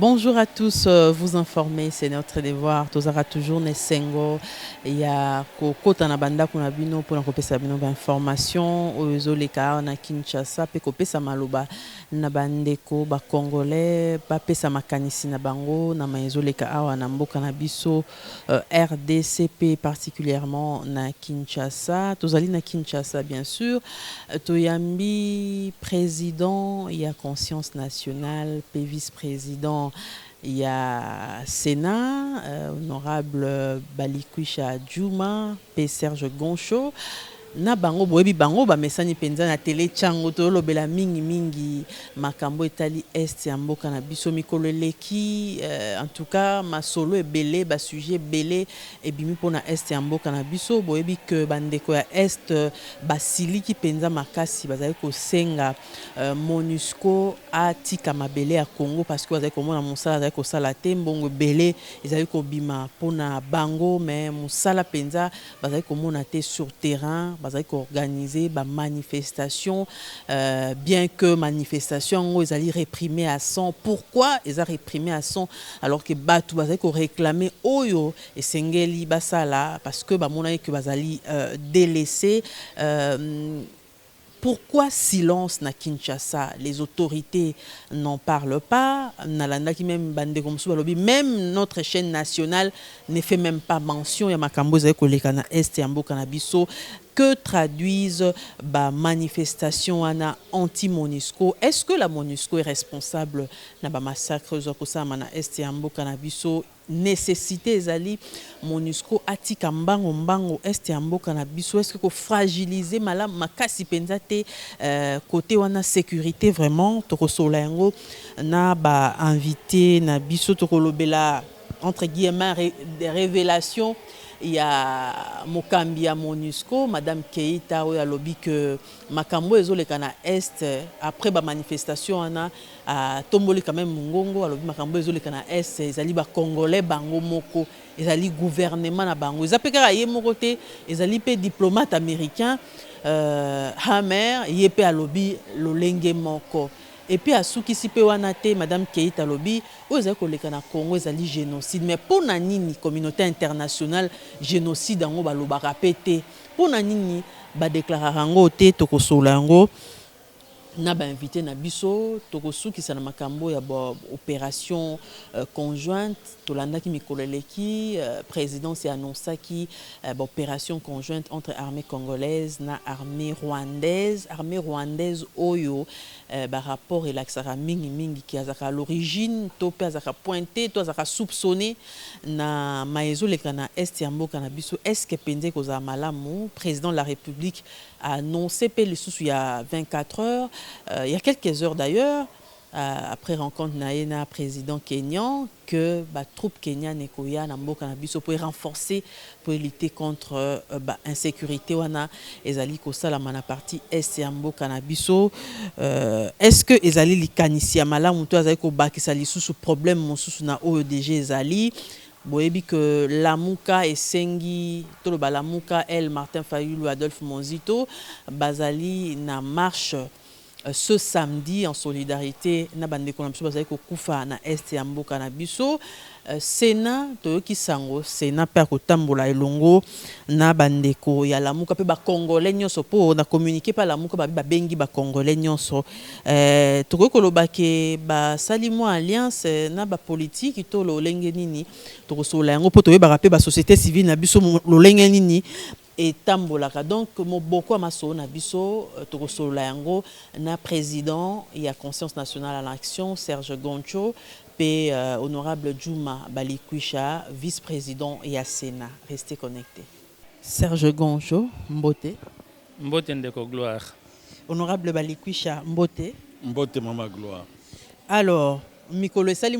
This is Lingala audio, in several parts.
Bonjour à tous, vous informez, c'est notre devoir. Tozara toujours Nesengo. Il y a Kota na banda kuna bino pour na kopesa bino ba information oyo leka na Kinshasa pe kopesa maloba na bandeko ba congolais ba pesa makanisi na bango na maezo leka awa na mboka na biso RDCP particulièrement na Kinshasa. Tozali na Kinshasa bien sûr. Toyambi président, il y a Conscience nationale, puis vice-président, il y a Sénat, honorable Balikwisha Djouma, P. Serge Goncho. Na bango boyebi bango ba mesani penza na télé chango to lobela mingi mingi makambo etali est ya mboka na biso mikolo eleki en tout cas masolo ebele ba sujet belé ebimi pona est ya mboka na biso boyebi que bandeko ya est basiliki penza makasi bazali kosenga MONUSCO atika mabele ya Congo parce que bazali komona mosala bazali kosala te mbongo ebele ezali kobima pona bango mais mosala penza bazali komona te sur terrain bazali organiser ba manifestation bien que manifestation ils allaient réprimer à 100. Pourquoi ils ont réprimé à 100 alors que batu bazali ko réclamer oyo et sengeli basala parce que ba mona que bazali délaissé pourquoi silence na Kinshasa? Les autorités n'en parlent pas. Nalanda qui même bande comme ça, même notre chaîne nationale ne fait même pas mention. Ya makambo za koleka na est ya mboka na biso que traduisent ba manifestation ana anti-MONUSCO. Est-ce que la MONUSCO est responsable na ba massacre za kosama na est ya mboka na biso? Nécessité ezali MONUSCO atika mbango est ya mboka na biso. Est-ce que ko fragiliser mala makasi penza te côté wana sécurité vraiment tokosola yango na ba invité na biso tokolobela entre guillemets des révélations. Il y a Mokambi à MONUSCO, Madame Keita, où il a lobby que Makambo et Zoleka na Est, après la manifestation, on a tombé quand même Mungongo, alors Makambo et Zoleka na Est, ils allaient ba Congolais, Bango Moko, ils allaient gouvernement na Bango. Ils appellent à Yemokote, ils allaient pe diplomate américain, Hammer, Yepe à lobby, Lolenge Moko. Et puis à Souki Sipe Wanate, Madame Keita Lobby, aux écoles na Congo, ils allaient génocide. Mais pour Nanini, communauté internationale, génocide en Oba Loba répété. Pour Nanini, ba déclarer en côté, Toko Solango, na ba invité na biso, Toko Souki sana makambo ya ba opération conjointe, Tolanda ki mikoleleki, président s'est annoncé qui opération conjointe entre armée congolaise na armée rwandaise oyo ba rapport et l'axara mingi qui a l'origine to pe azaka pointé to azaka soupçonné na maezo le kana est ya mboka na biso est-ce que pende ko za malamu président de la République a annoncé pe le sous il y a 24 heures il y a quelques heures d'ailleurs après rencontre na président kenyan que ba troupe kenyan ekoya na mboka na biso pour renforcer pour lutter contre ba insécurité wana ezali ko sala na partie est ya mboka na biso est-ce que ezali likanisi ya malamu to ezali ko bakisa lisusu problème mosusu na OEDG ezali boyebi que Lamuka et Sengi toloba Lamuka El Martin Fayulu Adolphe Monzito bazali na marche ce samedi en solidarité na bandeko na biso bazali kokufa na est ya mboka na biso Sénat toyoki sango Sénat pe kotambola elongo na bandeko ya Lamuka pe ba congolais nyonso po na communiquer pa Lamuka ba bengi ba congolais nyonso tokoki koloba ke ba salimo alliance na ba politique to lolenge nini tokosola yango po toyeba pe ba société civile na biso lolenge nini et tambolaka donc moboko amaso na biso tokosolola yango na président il y a Conscience nationale à l'action Serge Goncho pe honorable Djouma Balikwisha vice-président et à Sénat restez connectés. Serge Goncho Mbote ndeko gloire. Honorable Balikwisha Mbote Mama gloire. Alors mikolo esali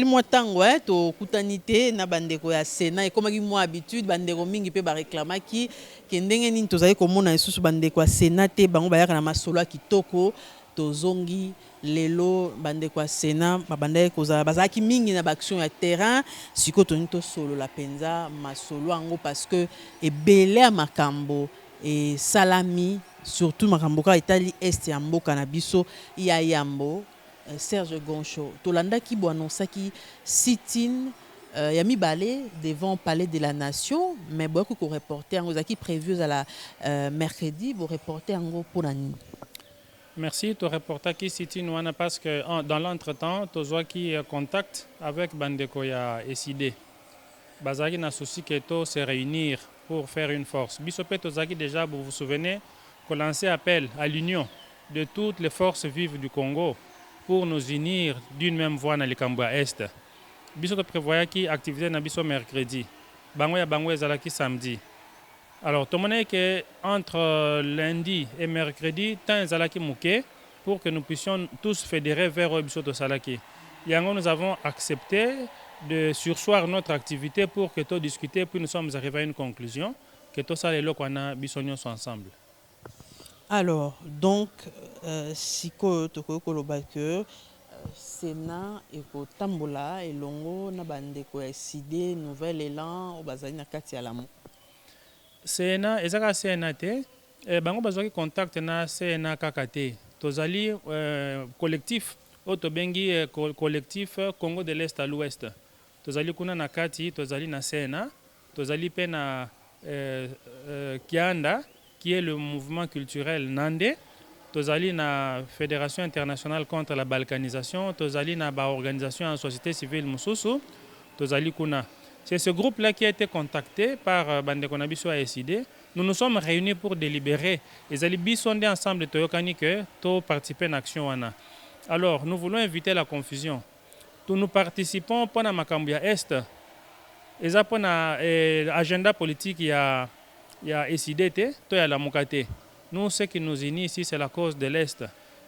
mwa tango to kutanité na bandeko ya Sénat et comme moi habitude bandeko mingi pe ba réclamaki ke ndenge nini tozali komona isusu bandeko ya Sénat te bango bayaka na masolo kitoko tozongi lelo bandeko ya Sénat babandaki kozala bazalaki mingi na action ya terrain siko toni to solo la penza masolo yango parce que ebele ya makambo et salami surtout makambo ka etali est ya mboka na biso ya yambo Serge Goncho tolanda ki bo annonçaki sit-in ya mibale devant palais de la nation mais beaucoup ko reporter ngo zaki prévu à la mercredi bo reporter ngo pour nani. Merci, tu reporter qui City Nouana parce que dans l'entretemps, tu as qui contact avec Bandeko ya SID. Bazaki n'a souci que tout se réunir pour faire une force. Bisopé Tozaki déjà, vous vous souvenez, qu'on lançait appel à l'union de toutes les forces vives du Congo pour nous unir d'une même voie dans le Cambodge Est. Bisopé prévoyait qui activité na biso mercredi. Bango ya bango ezalaki samedi. Alors, tout le monde est que entre lundi et mercredi, tant ezalaki mouké pour que nous puissions tous fédérer vers Obisoto Salaki. Yango, nous avons accepté de sursoir notre activité pour que tout discuter, puis nous sommes arrivés à une conclusion que tout ça les locaux na bisognon sont ensemble. Alors, donc, si toko koloba que Sénat et Tambola et Longo na bande ko SID nouvel élan au bazali na kati ya lamu. Sénat ezaka Sénat te bango bazwaki contact na Sénat kakate. Tozali collectif otobengi collectif Congo de l'Est à l'Ouest. Tozali kuna na kati tozali na Sénat, tozali pe na Kianda qui est le mouvement culturel Nandé. Tozali na Fédération internationale contre la balkanisation, tozali na ba organisation en société civile Mususu, tozali kuna. C'est ce groupe-là qui a été contacté par Bandeko Nabiso à SID. Nous nous sommes réunis pour délibérer. Les alibis sont ensemble de Toyokani que to participer à l'action. Alors, nous voulons éviter la confusion. Nous participons pour la Makambia Est. Et ça pour l'agenda politique, il y a SID, il y a la Mokate. Nous, ce qui nous unit ici, c'est la cause de l'Est.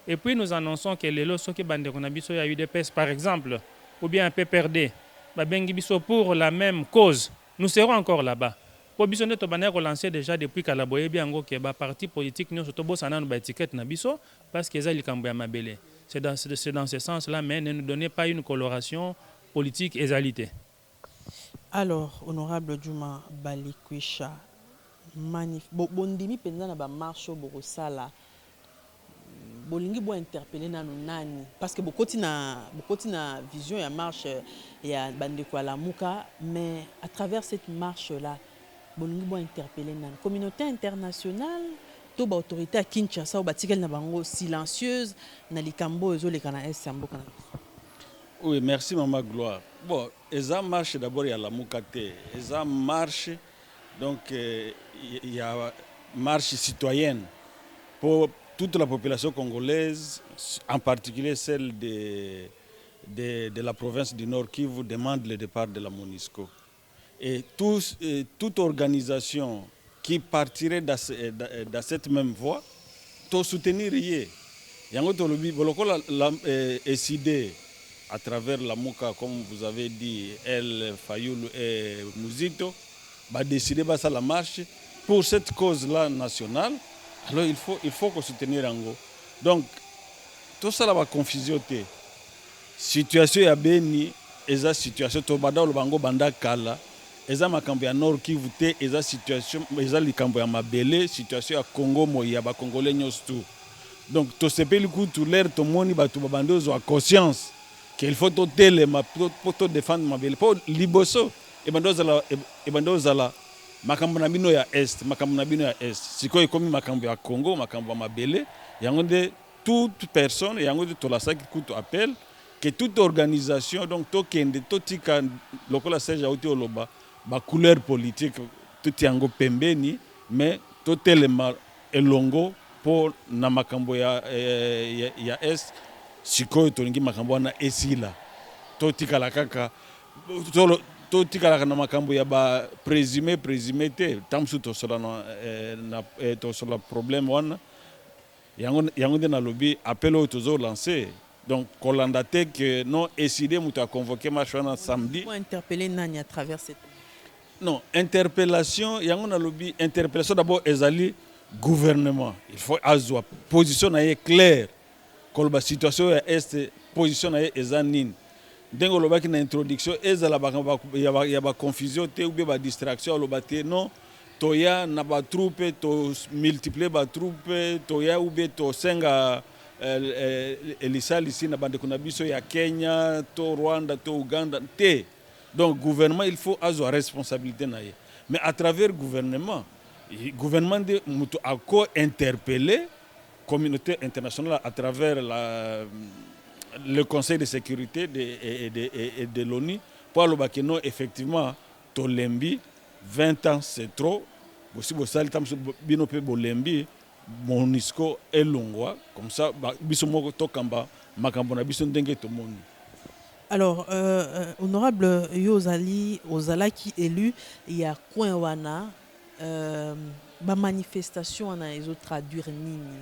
Et puis, nous annonçons que les lots qui Bandeko Nabiso a eu des PES, par exemple, ou bien un PPRD. Pour la même cause, nous serons encore là-bas. Pour Bissonne Tobané relancé déjà depuis Kalaboye Biango qui est parti politique nous surtout bossa na étiquette na biso parce que ça likambo mabele. C'est dans ce sens-là mais ne nous donnez pas une coloration politique exalité. Alors honorable Djuma Balikwisha bondimi penza na ba marche borosala bolingi bo interpeller nanu nani parce que bokoti na vision ya marche ya bandeko ya Lamuka mais à travers cette marche là bolingi bo interpeller nani communauté internationale to ba autorité à Kinshasa ou batikeli na bango silencieuse na likambo ezoleka na est mboka na. Oui, merci Maman Gloire. Bon, eza marche d'abord ya Lamuka te, eza marche donc il y a marche citoyenne pour toute la population congolaise, en particulier celle de la province du Nord Kivu, demande le départ de la MONUSCO. Et toute organisation qui partirait dans cette même voie, to soutenir yé. Yango to lobi boloko la SID à travers la Mouka, comme vous avez dit, El Fayoul et Mouzito, va décider de la marche pour cette cause-là nationale. Alors il faut qu'on soutenir Ango. Donc, tout ça va confusion. Situation ya Beni, eza situation to bada le bango banda kala, eza makambo ya Nord Kivu te, eza situation, eza likambo ya mabele, situation ya Congo moya ba Congolais nyostou. Donc to sepeli kutu l'air to moni ba to bando zo conscience qu'il faut to telema pour to défendre mabele pour liboso e bando zala makambo na bino ya est makambo na bino ya est sikoy komi makambo ya Congo makambo ya mabele yango de toute personne yango de to la saki kutu appel que toute organisation donc to kende to tika lokola Serge Auti oloba ba couleur politique tout yango pembeni mais to telema elongo pour na makambo ya est sikoy tolingi makambo na esila to tika la kaka to tika na makambo ya ba présumé te tamsu to sola na to sola problème wana yango de na lobby appel au tozo lancer donc kolanda te que non décidé muta convoquer marche wana samedi pour interpeller nani à travers cette non interpellation yango na lobby interpellation d'abord ezali gouvernement il faut azwa position na claire kolba situation ya est position na ezanine dengo lobaki na introduction ezala ya ba confusion te ou ba distraction lobate non toya na ba troupe to multiplier ba troupe toya ou be to senga elisali ici na bande kuna biso ya Kenya to Rwanda to Uganda te. Donc gouvernement il faut avoir responsabilité na ye. Mais à travers gouvernement de mutu ako interpeller communauté internationale à travers le Conseil de sécurité de l'ONU pour le non effectivement tolembi 20 ans c'est trop. Aussi bo sali tam bino pe bolembi MONUSCO elongwa comme ça biso moko tokamba makambo na biso ndenge to moni. Alors, honorable Yozali, Ozalaki élu, il y a coin wana, ma manifestation on a ils traduire nini,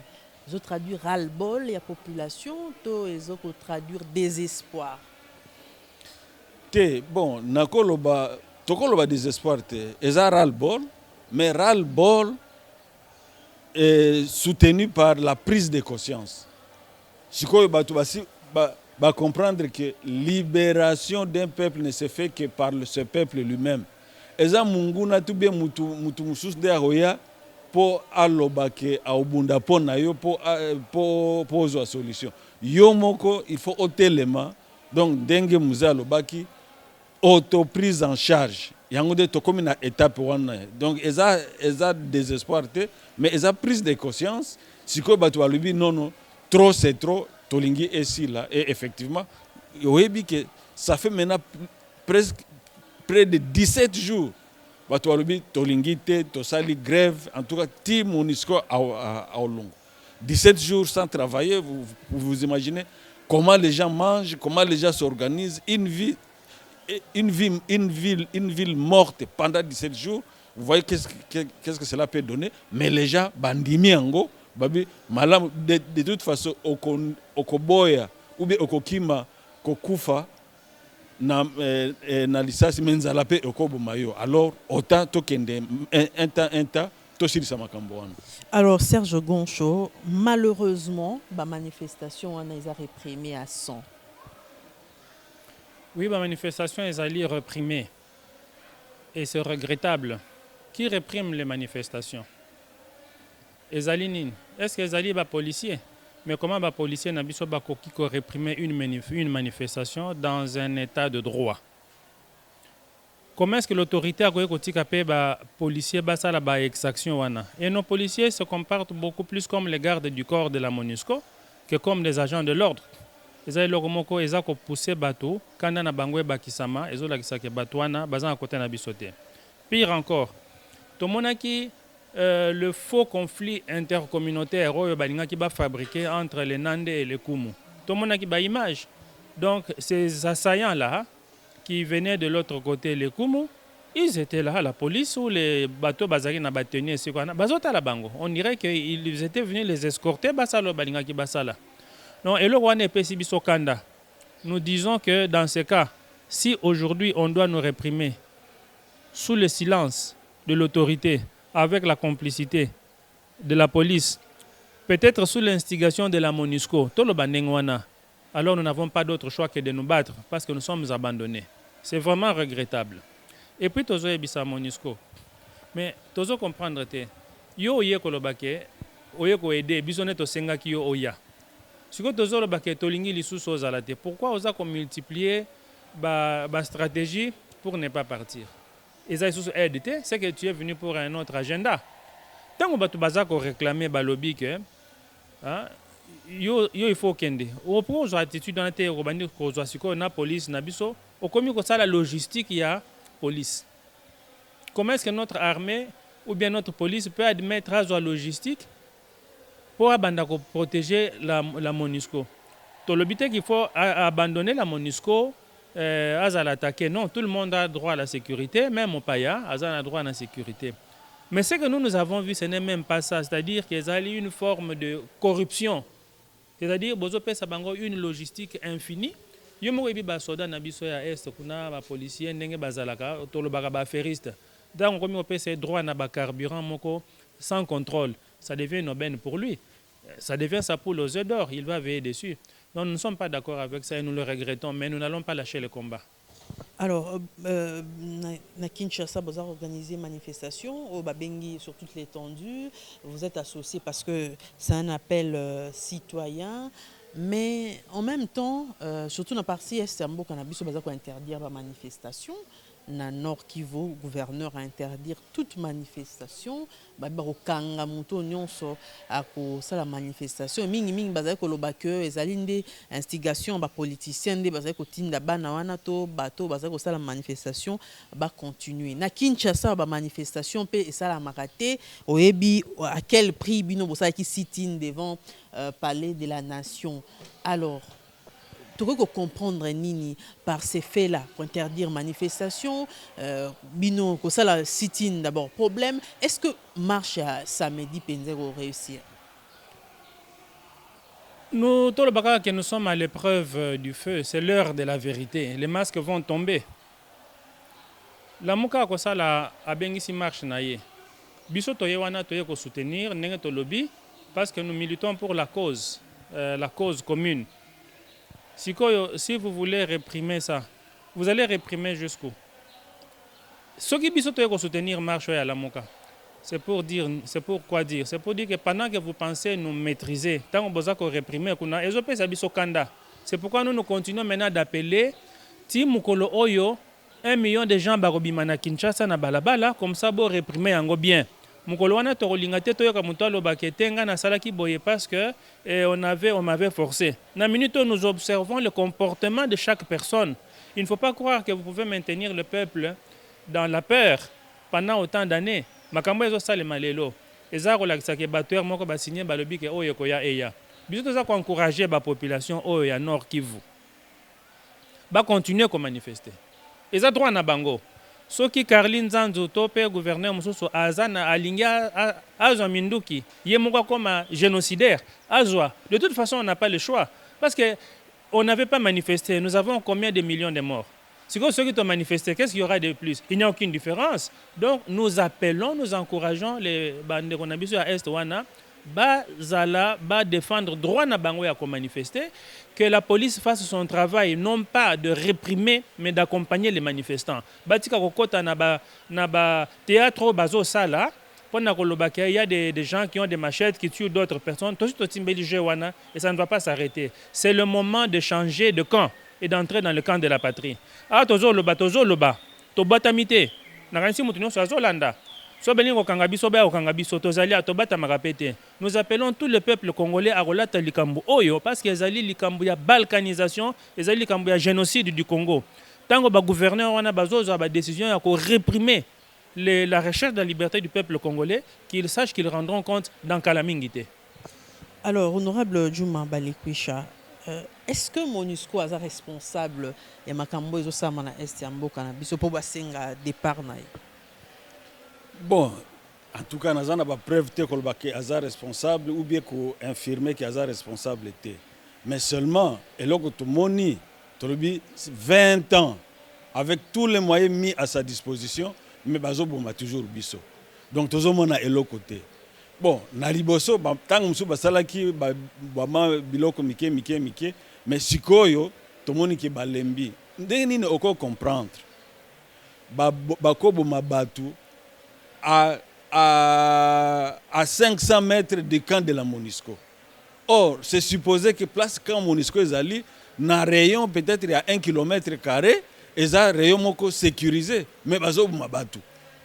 ils traduire ras-le-bol il y a population, to ils traduire désespoir. Te bon nakoloba tokoloba désespoir te, ils ras-le-bol, mais ras-le-bol est soutenu par la prise de conscience. Sikoyo batu basi ba comprendre que libération d'un peuple ne se fait que par ce peuple lui-même. Eza munguna tu bien mutu musus de aroya po aloba ke aubunda po na yo po pozo solution. Yo moko il faut otelema donc dengue muza alobaki auto prise en charge. Yango de to comme na étape wana. Donc eza désespoir te mais eza prise de conscience siko batu alubi non trop c'est trop. Tolingi est ici là et effectivement oui que ça fait maintenant presque près de 17 jours batu alubi tolingi te to sali grève en tout cas ti MONUSCO à Olongo 17 jours sans travailler vous imaginez comment les gens mangent comment les gens s'organisent une ville morte pendant 17 jours vous voyez qu'est-ce que cela peut donner mais les gens bandimi ango babi malam de toute façon okoboya ou bien okokima kokufa na lisasi menzala pe okoboma yo alors autant tokende un temps tosilisa makambo wana. Alors Serge Goncho, malheureusement la manifestation on a réprimée à 100. Oui, la manifestation est allée réprimée et c'est regrettable. Qui réprime les manifestations? Est-ce que les policiers? Mais comment les policiers n'ont pas réprimer une manifestation dans un état de droit? Comment est-ce que l'autorité a dit que les policiers ont une exaction? Et nos policiers se comportent beaucoup plus comme les gardes du corps de la MONUSCO que comme des agents de l'ordre. Ils ont poussé les bateaux, quand ils ont bakisama, ils ont dit que les bateaux sont côté de bisoté. Pire encore, tout le monde qui le faux conflit intercommunautaire qui va fabriqué entre les Nande et les Kumu. Tout le monde qui a image. Donc ces assaillants-là qui venaient de l'autre côté, les Kumu, ils étaient là, la police ou les bateaux bazari na batenu c'est quoi bazota la bango. On dirait qu'ils étaient venus les escorter basalo balinga ki basala. Non, et le rwanda est kanda. Nous disons que dans ce cas, si aujourd'hui on doit nous réprimer sous le silence de l'autorité, avec la complicité de la police, peut-être sous l'instigation de la MONUSCO, alors nous n'avons pas d'autre choix que de nous battre parce que nous sommes abandonnés. C'est vraiment regrettable. Et puis, tozo ebisa MONUSCO. Mais tozo comprendre te, yo oye kolobake, oye ko aider, bisone to senga ki yo oya. Siko tozo lobake tolingi lisusu ozalate. Pourquoi oza ko multiplier ba stratégie pour ne pas partir? Et ça, c'est que tu es venu pour un autre agenda. Tant que tu vas réclamer le lobby que il faut qu'il y ait une attitude dans la police, la logistique, il y a police. Comment est-ce que notre armée ou bien notre police peut admettre la logistique pour protéger la MONUSCO? Le but est qu'il faut abandonner la MONUSCO. Non, tout le monde a droit à la sécurité, même au Paya, a droit à la sécurité. Mais ce que nous avons vu, ce n'est même pas ça. C'est-à-dire qu'il y a une forme de corruption. C'est-à-dire qu'il y a une logistique infinie. Il y a des soldats qui sont des policiers, des affaires. Donc, on a droit à carburant sans contrôle. Ça devient une aubaine pour lui. Ça devient sa poule aux œufs d'or. Il va veiller dessus. Non, nous ne sommes pas d'accord avec ça et nous le regrettons, mais nous n'allons pas lâcher le combat. Alors, na Kinshasa, vous avez organisé une manifestation au Babengi sur toute l'étendue. Vous êtes associés parce que c'est un appel citoyen. Mais en même temps, surtout dans la partie est, Mbo Cannabis, vous avez interdire la manifestation. Na Nord Kivu, gouverneur a interdire toute manifestation. Au Kanga Muto Nyonso a la manifestation. Mingi mingi bazali ko lobake ezali nde instigation ba politicien nde bazali ko tinda bana wana to bato bazali ko la manifestation ba continuer. Na Kinshasa ba manifestation pe esala makate oyebi à quel prix bino bosala ki sit-in devant palais de la nation. Alors tu peux comprendre nini par ces faits-là pour interdire manifestation, bino que ça la sit-in d'abord problème. Est-ce que marche à samedi Penzego réussir? Nous, tout le bagage que nous sommes à l'épreuve du feu, c'est l'heure de la vérité. Les masques vont tomber. La muka ko ça la abengisi marche naie. Biso toye wana toye ko soutenir ndenge to lobby parce que nous militons pour la cause commune. Si vous voulez réprimer ça, vous allez réprimer jusqu'où? Ce qui est soutenir marche à la Moka, c'est pour quoi dire? C'est pour dire que pendant que vous pensez nous maîtriser, tant que vous avez réprimer, c'est pourquoi nous continuons maintenant d'appeler Timukolo Oyo, 1 million de gens barobimana Kinshasa na balabala, comme ça pour réprimer en bien. Mukolo wana tokolinga te toyoka muto aloba ke tenga na salaki boye parce que on m'avait forcé. Na minute où nous observons le comportement de chaque personne. Il ne faut pas croire que vous pouvez maintenir le peuple dans la peur pendant autant d'années. Makambo ezo salema lelo. Eza kolakisa ke batteur moko ba signer balobi ke oyo koya eya. Biso toza ko encourager ba population oyo ya Nord Kivu. Ba continuer ko manifester. Eza droit na bango. Ce qui Carline Zanzo, topé gouverneur Moussou Azana Alinga Azwa Minduki, Yemoka comme génocidaire, Azwa. De toute façon, on n'a pas le choix. Parce qu'on n'avait pas manifesté. Nous avons combien de millions de morts? Si ceux qui ont manifesté, qu'est-ce qu'il y aura de plus? Il n'y a aucune différence. Donc, nous appelons, nous encourageons les bandes qu'on a mis à Est Wana, défendre droit na bango ya manifester, que la police fasse son travail, non pas de réprimer, mais d'accompagner les manifestants. Batika kokota na ba théâtre bazo sala, il y a des gens qui ont des machettes qui tuent d'autres personnes, et ça ne va pas s'arrêter. C'est le moment de changer de camp et d'entrer dans le camp de la patrie. Ah, tozo loba, to batamite, na kansi mutunyo so azolanda. Nous appelons tout le peuple congolais à relata likambu oyo parce que ezali likambu ya balkanisation, ezali likambu ya génocide du Congo. Tango ba gouverneur wana bazozo ba décision ya ko réprimer la recherche de la liberté du peuple congolais, qu'ils sachent qu'ils rendront compte dans Kalamingité. Alors, honorable Djouma Balekwisha, est-ce que MONUSCO est responsable de makambo ezo samana est ya mboka na biso po basenga départ na? Bon, en tout cas, nous avons pas preuve que les responsable ou bien qu'on infirmer que les responsable était. Mais seulement, et là que tout le monde 20 ans avec tous les moyens mis à sa disposition, mais bazo bomba toujours biso. Donc tout le monde est l'autre côté. Bon, na liboso tant que nous basalaki ba biloko mike, mais sikoyo tout le monde qui balembi. Ndeni ne oko comprendre. Ba ko boma batu à 500 mètres du camp de la MONUSCO. Or, c'est supposé que place camp MONUSCO est allé dans un rayon peut-être il y a 1 km², et un rayon sécurisé. Mais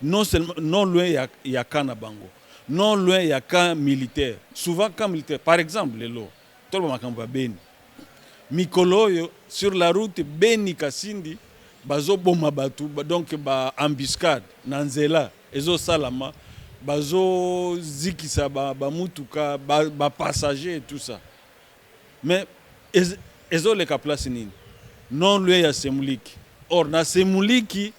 non seulement non loin il y a camp na bango, non loin il y a camp militaire. Souvent camp militaire. Par exemple, lelo, tout le monde Beni. Mikolo sur la route Beni Kasindi, bazo boma batu, donc ba embuscade nanzela. Ezo salama, bazo zikisa ba mutuka, ba passager et tout ça. Mais ezo le ka place nini? Non loin ya Semuliki. Or na Semuliki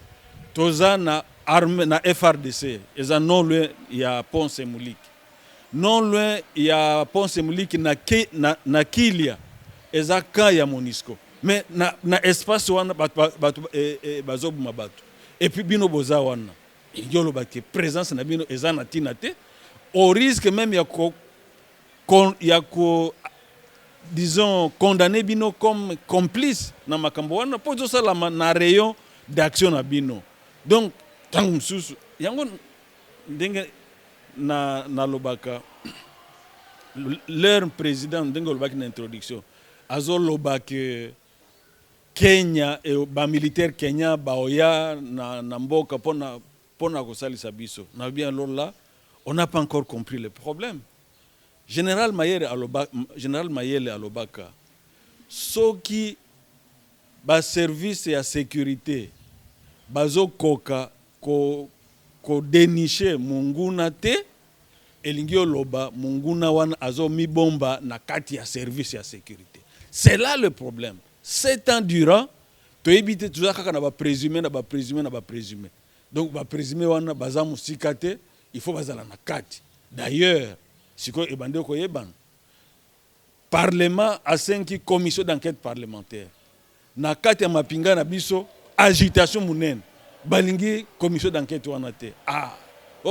toza na arme na FRDC. Eza non loin ya pont Semuliki. Non loin ya pont Semuliki na Kilia. Eza ka ya MONUSCO. Mais na espace wana bazo buma batu. Et puis bino boza wana. La présence na bino ezana tinate au risque même disons condamner bino comme complice na makambo wana po zo sala na rayon d'action na bino. Donc tango mususu yango ndenge na lobaka leur président ndenge lobaki na introduction azo lobaki Kenya et ba militaire Kenya baoya na mboka pona kosalisa biso na bien là on n'a pas encore compris le problème. Général Mayele alobaka soki ba service ya sécurité bazo koka ko dénicher munguna te elingi oloba munguna wana azo mibomba na kati ya service ya sécurité. C'est là le problème. 7 ans durant to éviter tout ça kaka na ba présumé. Donc ba présumé wana baza musika te, il faut bazala na kati. D'ailleurs, siko ebande ko yeban. Parlement a 5 commissions d'enquête parlementaire. Na kati ya mapinga na biso agitation munene. Balingi commission d'enquête wana te.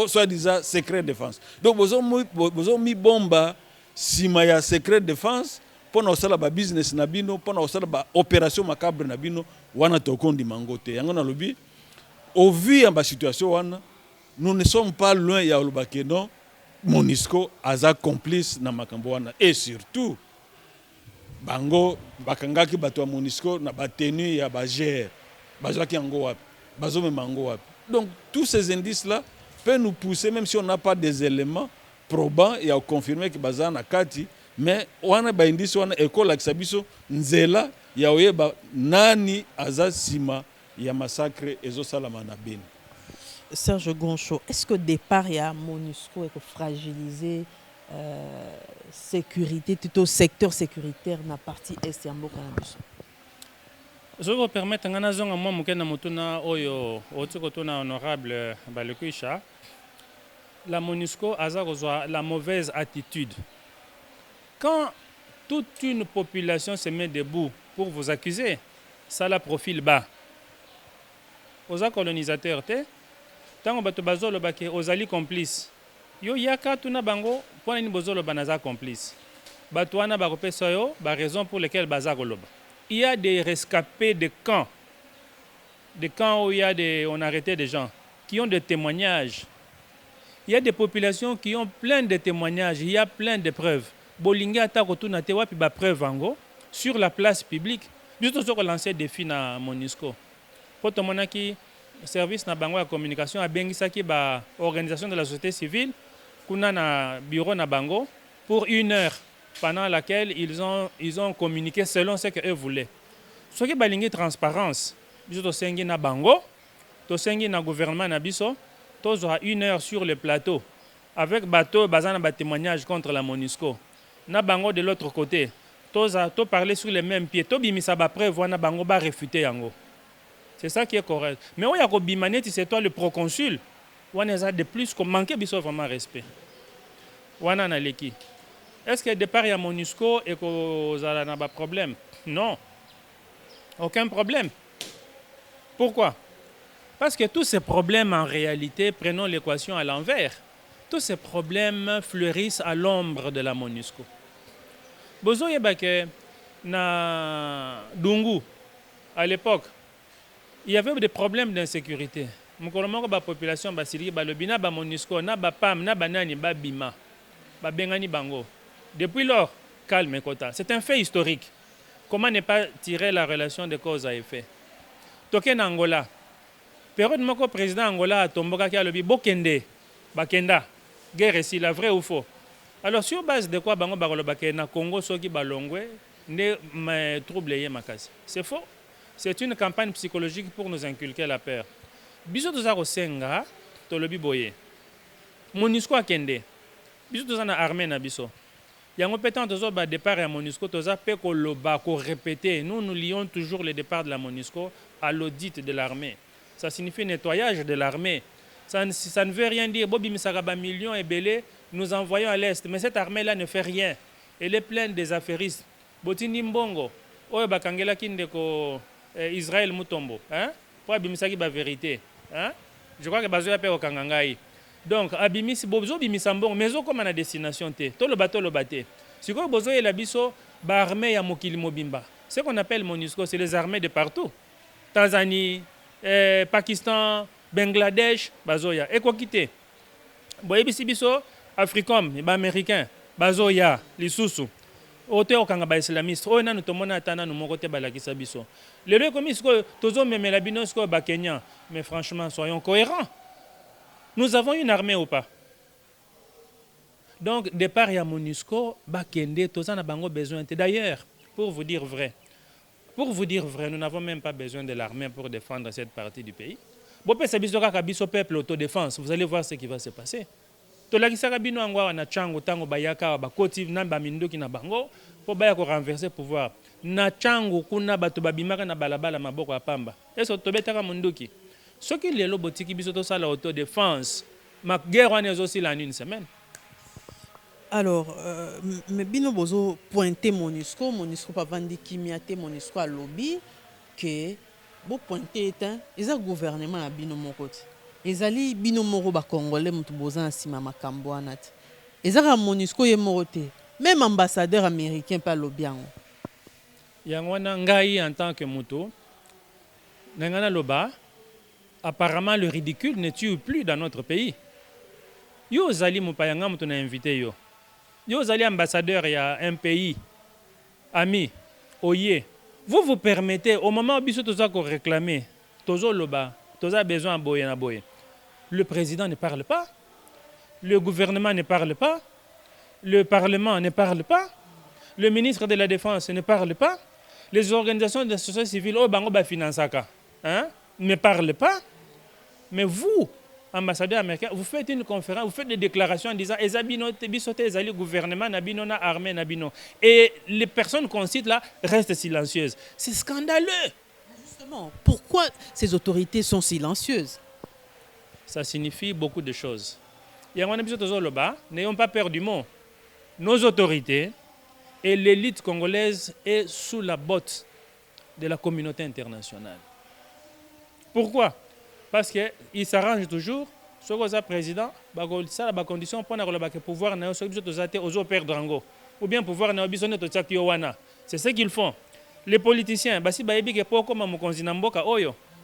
Soit disant secret défense. Donc bozo mi bomba sima ya secret défense pour osala ba business na bino, pour osala ba opération macabre na bino wana tokondi mangote. Yango na lobi au vu de la situation wana, nous ne sommes pas loin ya lobake non MONUSCO aza complice na makambo wana et surtout bango bakangaki bato ya MONUSCO na ba tenue ya ba GR bazaki yango wapi bazomema yango wapi. Donc tous ces indices là peuvent nous pousser, même si on n'a pas des éléments probants et à confirmer que baza na kati, mais wana ba indice wana ekola kisabiso nzela ya oyeba nani aza sima ya massacre ezosala na Beni. Serge Goncho, est-ce que départ il y a MONUSCO est fragilisé sécurité tout au secteur sécuritaire na partie est ya mboka na biso? Je vais vous permettre ngana zonga moi mukena mutuna oyo otiko tuna honorable Balekuisha. La MONUSCO a la mauvaise attitude. Quand toute une population se met debout pour vous accuser, ça la profile bas. Aux colonisateurs te tango bato bazolo bake ozali complice. Yo yaka tuna bango pona ni bozolo banaza complice. Bato wana bakopesa yo ba raison pour lesquelles baza koloba. Il y a des rescapés de camps où on a arrêté des gens qui ont des témoignages. Il y a des populations qui ont plein de témoignages, il y a plein de preuves. Bolinga ata kotuna te wapi ba preuve ango sur la place publique. Juste sur lancer défi na MONUSCO. Poto monaki service na bango ya communication a bengisaki ba organisation de la société civile kuna na bureau na bango pour 1 heure pendant laquelle ils ont communiqué selon ce qu'eux voulaient. Ce qui balingi transparence, biso to sengi na bango, to sengi na gouvernement na biso, to aura 1 heure sur le plateau avec bateau bazana ba témoignage contre la MONUSCO. Na bango de l'autre côté, to parler sur les mêmes pieds, to bimisa ba preuve na bango ba réfuter yango. C'est ça qui est correct. Mais on y a ko bimaneti c'est toi le proconsul. On a de plus qu'on manquait biso vraiment respect. Wana na leki. Est-ce que départ il y a MONUSCO et qu'on a un problème? Non. Aucun problème. Pourquoi? Parce que tous ces problèmes, en réalité, prenons l'équation à l'envers. Tous ces problèmes fleurissent à l'ombre de la MONUSCO. Bozo yebake na Dungu, à l'époque, il y avait des problèmes d'insécurité. Mukolomo ba population basili ba lobina ba MONUSCO na ba pam na banani ba bima. Ba bengani bango. Depuis lors, calme Kota. C'est un fait historique. Comment ne pas tirer la relation de cause à effet? Token Angola. Période moko président Angola a tomboka ki alobi bokende, bakenda. Guerre ici, la vraie ou faux? Alors sur base de quoi bango bakolo bakena Congo soki balongwe ne trouble ye makasi. C'est faux. C'est une campagne psychologique pour nous inculquer la peur. Biso toza ko senga tolobi boye. MONUSCO akende. Biso toza na armée na biso. Yango pétant tozo ba départ à MONUSCO toza pe ko loba ko répéter. Nous lions toujours le départ de la MONUSCO à l'audit de l'armée. Ça signifie nettoyage de l'armée. Ça ne veut rien dire. Bobi Misaraba millions et belé, nous envoyons à l'est. Mais cette armée-là ne fait rien. Elle est pleine des affairistes. Botini Mbongo, Oyo Bakangela Kindeko, Israël Mutombo. Pour abimisaki ba vérité. Je crois que Bazoya pe Okangangai. Donc, abimisi bozo bimisambongo, mais comme à destination te. Tout le bateau le baté. Si vous bozo et la biso, ba armée ya mokili mobimba. Ce qu'on appelle MONUSCO, c'est les armées de partout. Tanzanie, Pakistan, Bangladesh, bazoya. Et quoi quitter? Boyebisi biso, Africom, américain, bazoya, lisusu. Ote okanga ba islamiste. O nanu tomona atana no moko te balakisa biso. Le lieu comme tozo memela bino sko ba Kenya. Mais franchement, soyons cohérents. Nous avons une armée ou pas? Donc, départ ya MONUSCO, bakende, toza na bango besoin. D'ailleurs, pour vous dire vrai, nous n'avons même pas besoin de l'armée pour défendre cette partie du pays. Bon, c'est biso kaka biso peuple autodéfense. Vous allez voir ce qui va se passer. Tolakisaka bino angwa na chango tango bayaka bakoti na bamindoki na bango po baya ko renverser pouvoir. Na chango kuna bato babimaka na balabala maboko ya pamba. Eso tobetaka munduki. Soki lelo botiki biso to sala autodéfense, ma guerre wana aussi la une semaine. Alors, mais bino bozo pointer MONUSCO pas vandi kimiate MONUSCO à lobby que bo pointer etant eza gouvernement na bino mokoti. Ezali bino moko ba congolais mutu boza nsima makambo wana te. Ezaka MONUSCO ye moko te. Même ambassadeur américain pas lobby yango. Yango wana ngai en tant que mutu nangana loba apparemment le ridicule ne tue plus dans notre pays. Yo zali mupayanga mutu na invité yo. Yo zali ambassadeur il y a un pays ami oye. Vous permettez au moment où biso toza ko réclamer tozo loba toza besoin boye na boye. Le président ne parle pas, le gouvernement ne parle pas, le Parlement ne parle pas, le ministre de la Défense ne parle pas, les organisations de la société civile oh bango ba finansaka, hein, ne parlent pas. Mais vous, ambassadeur américain, vous faites une conférence, vous faites des déclarations en disant ezabino bisote ezali gouvernement nabino na armée nabino et les personnes qu'on cite là restent silencieuses. C'est scandaleux. Justement, pourquoi ces autorités sont silencieuses? Ça signifie beaucoup de choses. N'ayons pas peur du mot. Nos autorités et l'élite congolaise est sous la botte de la communauté internationale. Pourquoi? Parce qu'ils s'arrangent toujours. Ce que le président, ça la condition pour le pouvoir perdre ou bien pouvoir c'est ce qu'ils font. Les politiciens,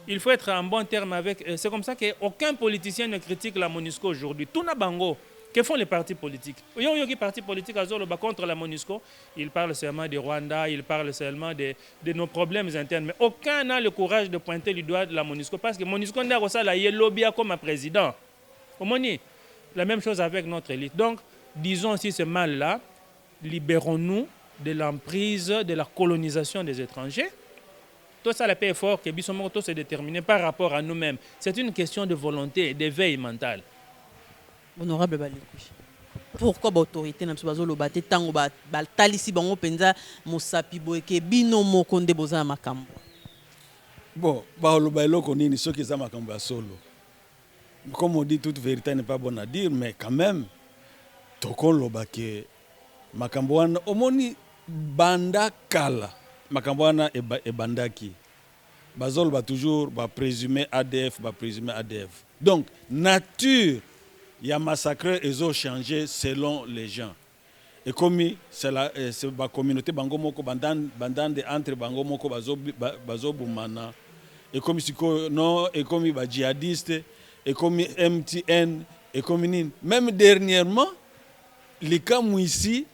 il faut être en bon terme avec eux. C'est comme ça qu'aucun politicien ne critique la MONUSCO aujourd'hui. Tout n'a bango. Que font les partis politiques? Il y a des partis politiques contre la MONUSCO. Ils parlent seulement du Rwanda, ils parlent seulement de nos problèmes internes. Mais aucun n'a le courage de pointer le doigt de la MONUSCO. Parce que MONUSCO n'a pas ça, il y a lobby comme un président. La même chose avec notre élite. Donc, disons si ce mal-là, libérons-nous de l'emprise de la colonisation des étrangers. Tout ça, la paix est fort, que Bissomoto s'est déterminé par rapport à nous-mêmes. C'est une question de volonté et d'éveil mental. Honorable Balikushi, pourquoi l'autorité n'a pas le bâti tant que talisi bango penza mosapi boeke bino mokonde boza makambo? Bon, le bailo konini ceux qui ont makambo solo. Comme on dit, toute vérité n'est pas bonne à dire, mais quand même, tokon lo bake makambo wana omoni banda kala. Makambwana et bandaki. Bazol va toujours présumer ADF, Donc, nature, il y a massacre et ont changé selon les gens. Et comme c'est la communauté bangomoko bandande entre bangomoko bazo bumana. Et comme non et comme djihadiste et comme MTN et comme même dernièrement les cas ici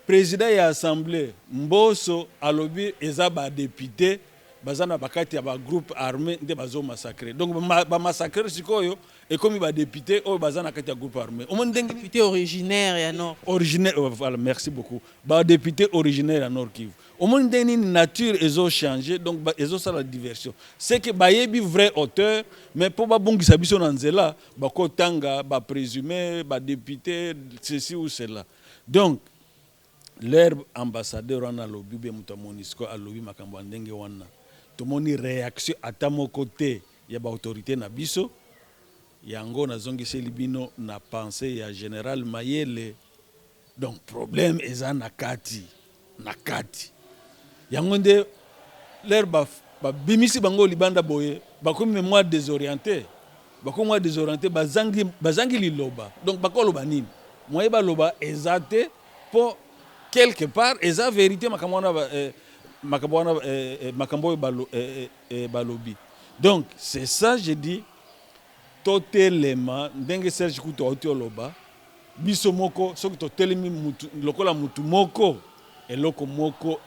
président de l'Assemblée, Mboso, Alobi, Ezaba député, Bazana Bakati, un groupe armé, de Bazo massacré. Donc, massacre, et comme il va député, Bazana Kati, un groupe armé. Député originaire et à Nord. Originaire, voilà, merci beaucoup. Député originaire à Nord Kivu. Au moins, une nature, ils ont changé, donc ils ont ça la diversion. C'est que Bayebi vrai auteur, mais pour Babongi Sabiso Nanzela, Bakotanga, présumé, député, ceci ou cela. Donc, leur ambassadeur en a lobby bien muta MONUSCO a lobby makambo ndenge wana to moni réaction ata mo côté ya ba autorité na biso yango na zongi selibino na pensée ya général Mayele. Donc problème eza na kati yango nde leur ba bimisi bango libanda boye bakomi mémoire désorienté bazangi liloba. Donc bakoloba nini moye ba loba ezate pour quelque part, et la vérité, makambo balobi. Donc, c'est ça, je dis, totelema, ndenge Serge Kuto Otioloba, biso moko, soki totelemi lokola mutu moko, eloko moko,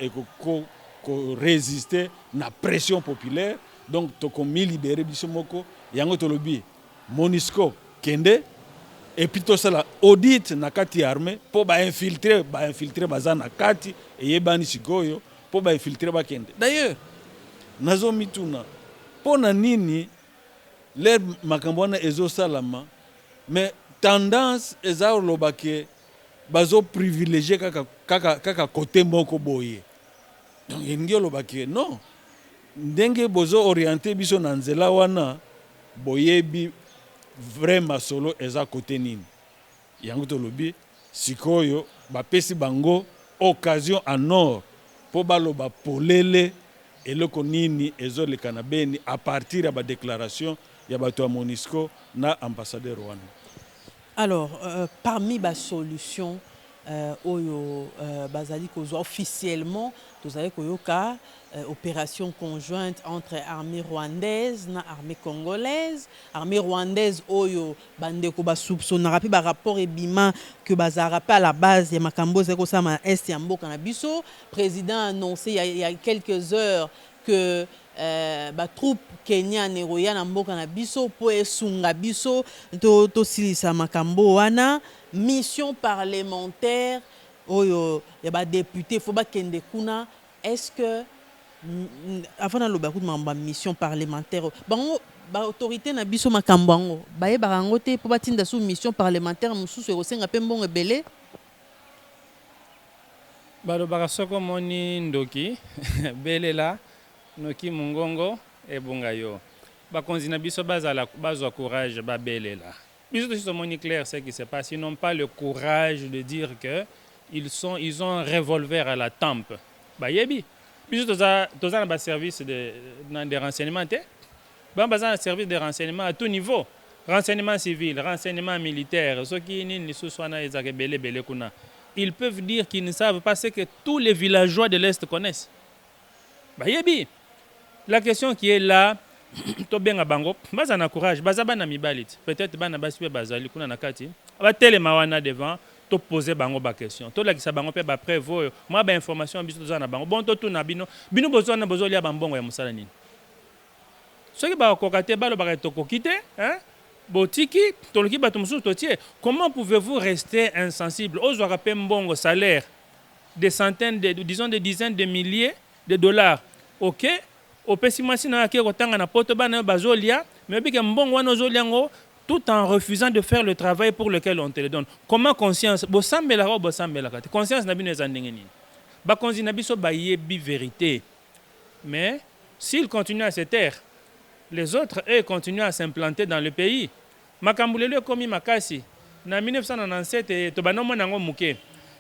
ko résister na pression populaire, donc toko mi libéré biso moko, yango tolobi, Monisco, Kende, et puis tout ça là, audit na kati armée, pour infiltrer baza na kati, et yebani sikoyo, pour infiltrer ba Kende. D'ailleurs, nazo mituna, pour na nini, l'air makambwana ezo salama, mais tendance eza lobake bazo privilégié kaka côté moko boye. Donc yengi lobake non. Ndenge bozo orienté biso na nzela wana boyebi vraiment solo eza côté nini. Yango to lobi sikoyo bapesi bango occasion en or po baloba polele eloko nini ezo le kanabeni à partir ya ba déclaration ya bato ya Monisco na ambassadeur wana. Alors, parmi les solutions, bazali kozwa officiellement, vous avez koyoka opération conjointe entre armée rwandaise na armée congolaise. Armée rwandaise oyo bande ko ba soupçonnera pi ba rapport ebima que bazara pas à la base ya makambo zeko sama est ya mboka na biso. Président a annoncé il y a quelques heures que troupe Kenya neroya na mboka na biso po esunga biso to silisa makambo wana mission parlementaire oyo ya ba député faut ba kende kuna. Est-ce que avant na loba ma mission parlementaire bango ba autorité na biso makambo ango ba ye barango te po batinda sous mission parlementaire mususu ekosenga pe mbongo ebele balobaka soko moni ndoki belela noki mungongo ebunga yo bakonzi na biso bazwa courage babelela biso to moni clair ce qui se passe, ils n'ont pas le courage de dire que ils ont un revolver à la tempe bayebi biso toza na service de renseignement te baza na service de renseignement à tout niveau, renseignement civil, renseignement militaire, ceux qui ni suswana ezake bele kuna. Ils peuvent dire qu'ils ne savent pas ce que tous les villageois de l'Est connaissent. Bayebi. La question qui est là, to benga bango, baza na courage, baza bana mibalit. Peut-être bana basipe bazali kuna na kati. Ba telema wana devant, to poser bango ba question. To la kisa bango pe ba prévo, moi ba information biso to na bango. Bon to tu na bino bozwana bozolia bambongo ya musala nini. Ceux qui ba kokate balo ba to kokite, hein? Botiki, toloki bato mususu totie. Comment pouvez-vous rester insensible aux mbongo salaire des centaines disons des dizaines de milliers de dollars. OK? Au pessimasi na ke kotanga na poto bana bazolia, mais bike mbongo wana ozoliango tout en refusant de faire le travail pour lequel on te le donne. Comment conscience bosambela kati. Conscience na bino ezandenge nini. Ba konzi na biso ba yebi vérité. Mais s'ils continuent à se taire, les autres, eux, continuent à s'implanter dans le pays. Makambulelo komi makasi. En 1997,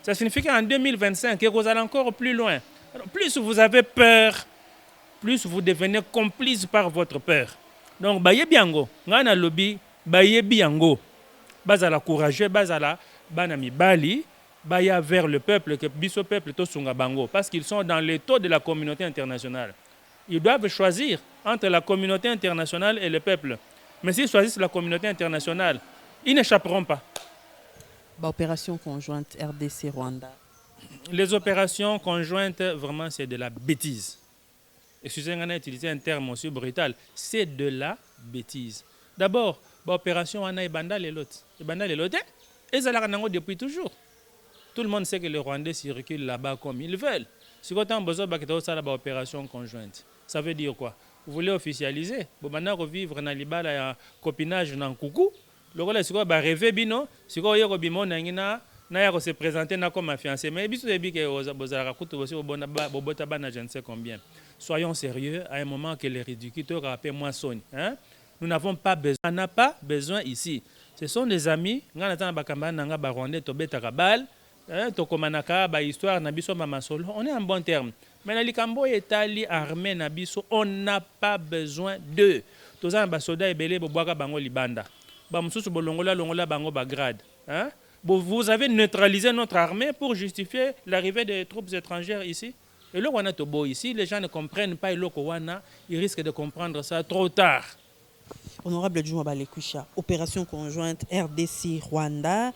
ça signifie qu'en 2025, vous allez encore plus loin. Alors, plus vous avez peur, plus vous devenez complice par votre peur. Donc, bayebiango, ngana lobby, bayebiango, bazala courageux, bazala banami bali, baya vers le peuple, que biso peuple to sunga bango, parce qu'ils sont dans les taux de la communauté internationale. Ils doivent choisir entre la communauté internationale et le peuple. Mais s'ils choisissent la communauté internationale, ils n'échapperont pas. Opération conjointe RDC-Rwanda. Les opérations conjointes, vraiment, c'est de la bêtise. Excusez-moi d'utiliser un terme aussi brutal. C'est de la bêtise. D'abord, l'opération Wana et Banda les lots. Et ça l'a depuis toujours. Tout le monde sait que les Rwandais circulent là-bas comme ils veulent. Si vous avez besoin d'une opération conjointe, ça veut dire quoi? Vous voulez officialiser? Vous voulez revivre dans le copinage dans le coucou? Le rôle est de rêver, bino. Si vous voulez se présenter comme fiancé. Mais je ne sais combien. Soyons sérieux à un moment que les ridicules rappellent moi sonne. Nous n'avons pas besoin. On n'a pas besoin ici. Ce sont des amis. On est en bon terme. Mais dans les Cambo Itali armée nabiso, on n'a pas besoin d'eux. Tous les soldats et belé boboaka bango libanda. Bamsusu bolongola longola bango bagrade. Vous avez neutralisé notre armée pour justifier l'arrivée des troupes étrangères ici. Et le wana tobo ici, les gens ne comprennent pas le wana, ils risquent de comprendre ça trop tard. Honorable Djouma Balekusha, opération conjointe RDC-Rwanda,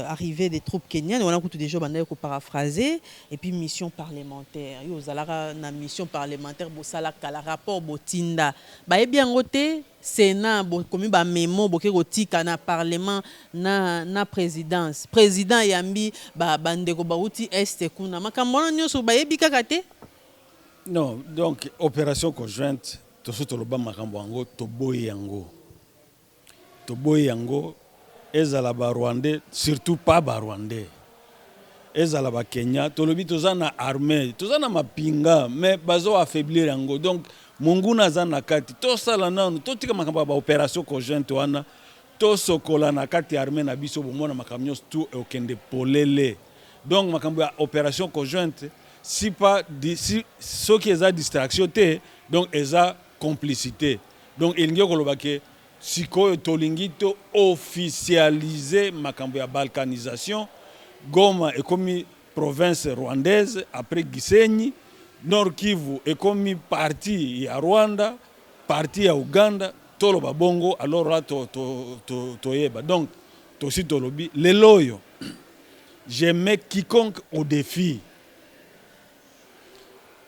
arrivée des troupes kenyanes, on a écouté déjà paraphraser, et puis mission parlementaire. Yo zalara na mission parlementaire, bosala kala rapport botinda. Ba bien ngote, Sénat, comme ba mémo, boke rotika na parlement, na présidence. Président yambi ba bandeko ba uti este kuna. Makamona nyoso ba yebi kakate? Non, donc opération conjointe. Toso toloba makambo yango toboyi yango ezala ba Rwandais surtout pas ba Rwandais ezala ba Kenya tolobi tozana armée tozana mapinga mais bazo affaiblir yango donc munguna zana kati tosala nanu totika makambo ba opération conjointe wana tosokola na kati armée na biso bomona makamyo tout okende polele donc makambo ya opération conjointe si pas si ce qui est distraction te donc eza complicité. Donc il y a que sikoyo tolingi to officialiser makambo ya balkanisation. Goma est comme province rwandaise après Gisenyi, Nord Kivu est comme partie ya Rwanda, partie ya Uganda, tolo babongo alors là to yeba. Donc tosi tolobi le loyo. Je mets quiconque au défi.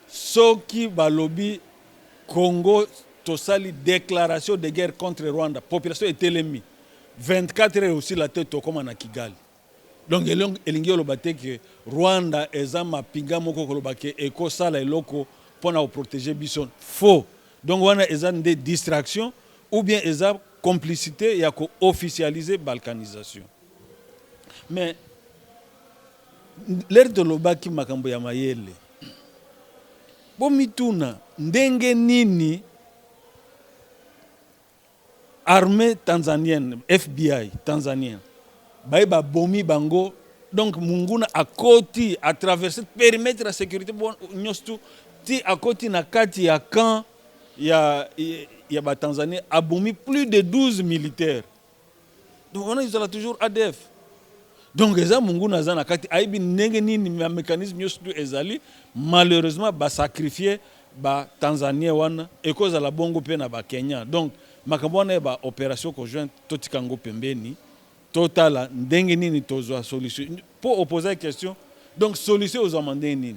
Soki balobi Congo, tosali déclaration de guerre contre Rwanda. Population est ennemie. 24 heures aussi la tête comme en Kigali. Donc elingi olobate que Rwanda ezama pinga moko kolobake eko sala eloko pona protéger bison. Faux. Donc wana ezan des distractions ou bien ezan complicité ya ko officialiser balkanisation. Mais l'air de lobaki makambo ya mayele. Bomituna ndenge nini armée tanzanienne FBI tanzanienne ba bomi bango donc munguna a koti a traversé périmètre de sécurité bon nyostu ti a koti na kati ya camp ya ba Tanzanie a bomi plus de 12 militaires donc on a toujours ADF. Donc eza munguna za na kati aibi ndenge nini mécanisme nyostu ezali malheureusement ba sacrifier ba Tanzania wana ekoza la bongo pe na ba Kenya. Donc makambo wana ba opération conjointe totikango pembeni totala ndenge nini tozwa solution pour opposer la question. Donc solution aux amendements nini?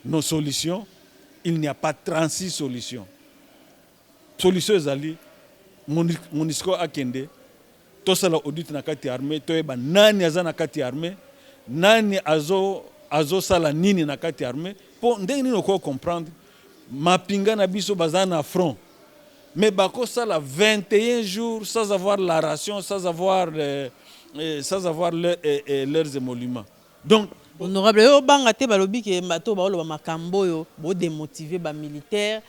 Nos solutions, il n'y a pas 36 solutions. Solution ezali MONUSCO akende tosala audit na kati armée toyeba nani aza na kati armée nani azo sala nini na kati armée pour ndenge nini ko comprendre mapinga na biso baza na front mais bako sala 21 jours sans avoir la ration sans avoir leurs émoluments. Donc honorable yo banga te balobi ke bato ba oloba makambo yo bo démotiver ba militaire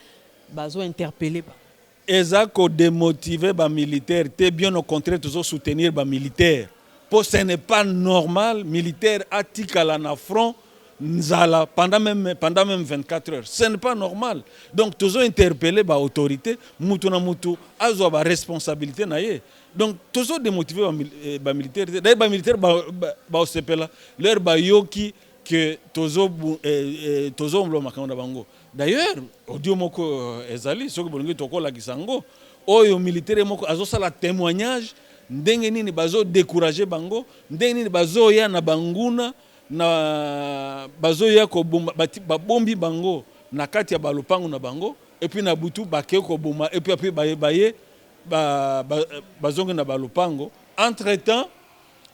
bazo interpeller ba Ezako démotiver les militaires, c'est bien au contraire toujours soutenir les militaires. Pour ce n'est pas normal, militaire atikala na front nzala pendant même 24 heures. Ce n'est pas normal. Donc toujours interpeller les autorités, mutu na mutu azo ba responsabilité na ye. Donc toujours démotiver les militaires. D'ailleurs les militaires ba osepela leur ba yoki que toujours mblo makanda bango. D'ailleurs, audio moko ezali soki bolingi tokola kisango oyo militaire moko azosala témoignage ndenge nini bazo décourager bango ndenge nini bazo ya na banguna na bazo ya ko bombi bango na kati ya balopango na bango et puis na butu bake ko boma et puis après baye bazonga na balopango entre-temps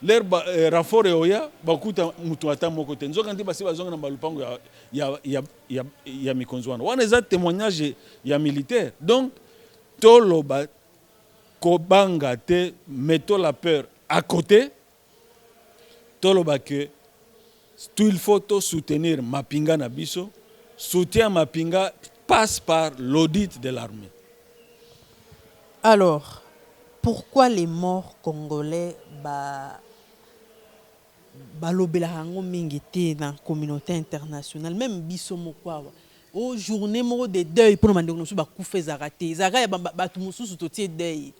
leur renfort oya bakuta mutu ata moko te nzoka ndi basi bazonga na balupango ya mikonzwana wana eza témoignage ya militaire. Donc toloba kobanga te mettons la peur à côté toloba que tout il faut to soutenir mapinga na biso. Soutien mapinga passe par l'audit de l'armée. Alors pourquoi les morts congolais balobela hango mingi te na communauté internationale même biso mokwa au journée moko de deuil pour mandeko nosu ba kufa ezaka te ezaka ya bato mosusu totie deuil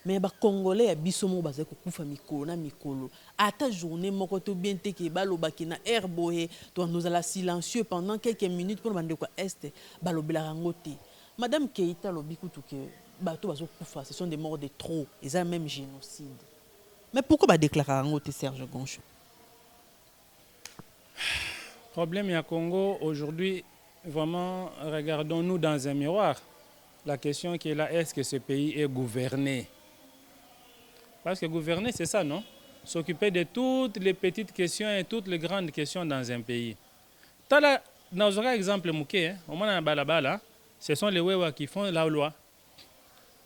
mais ba congolais ya biso mo bazali kokufa mikolo na mikolo ata journée moko to bien te ke balobaki na air boye to nous ala silencieux pendant quelques minutes pour bande ko est balobela rango te. Madame Keita lobi kutu ke bato bazo kufa, ce sont des morts de trop, ils ont même génocide. Mais pourquoi ba déclarer rango te Serge Goncho? Problème à Congo aujourd'hui, vraiment regardons-nous dans un miroir. La question qui est là, est-ce que ce pays est gouverné? Parce que gouverner, c'est ça, non? S'occuper de toutes les petites questions et toutes les grandes questions dans un pays. Dans un exemple, au moins balabala, ce sont les Wewa qui font la loi.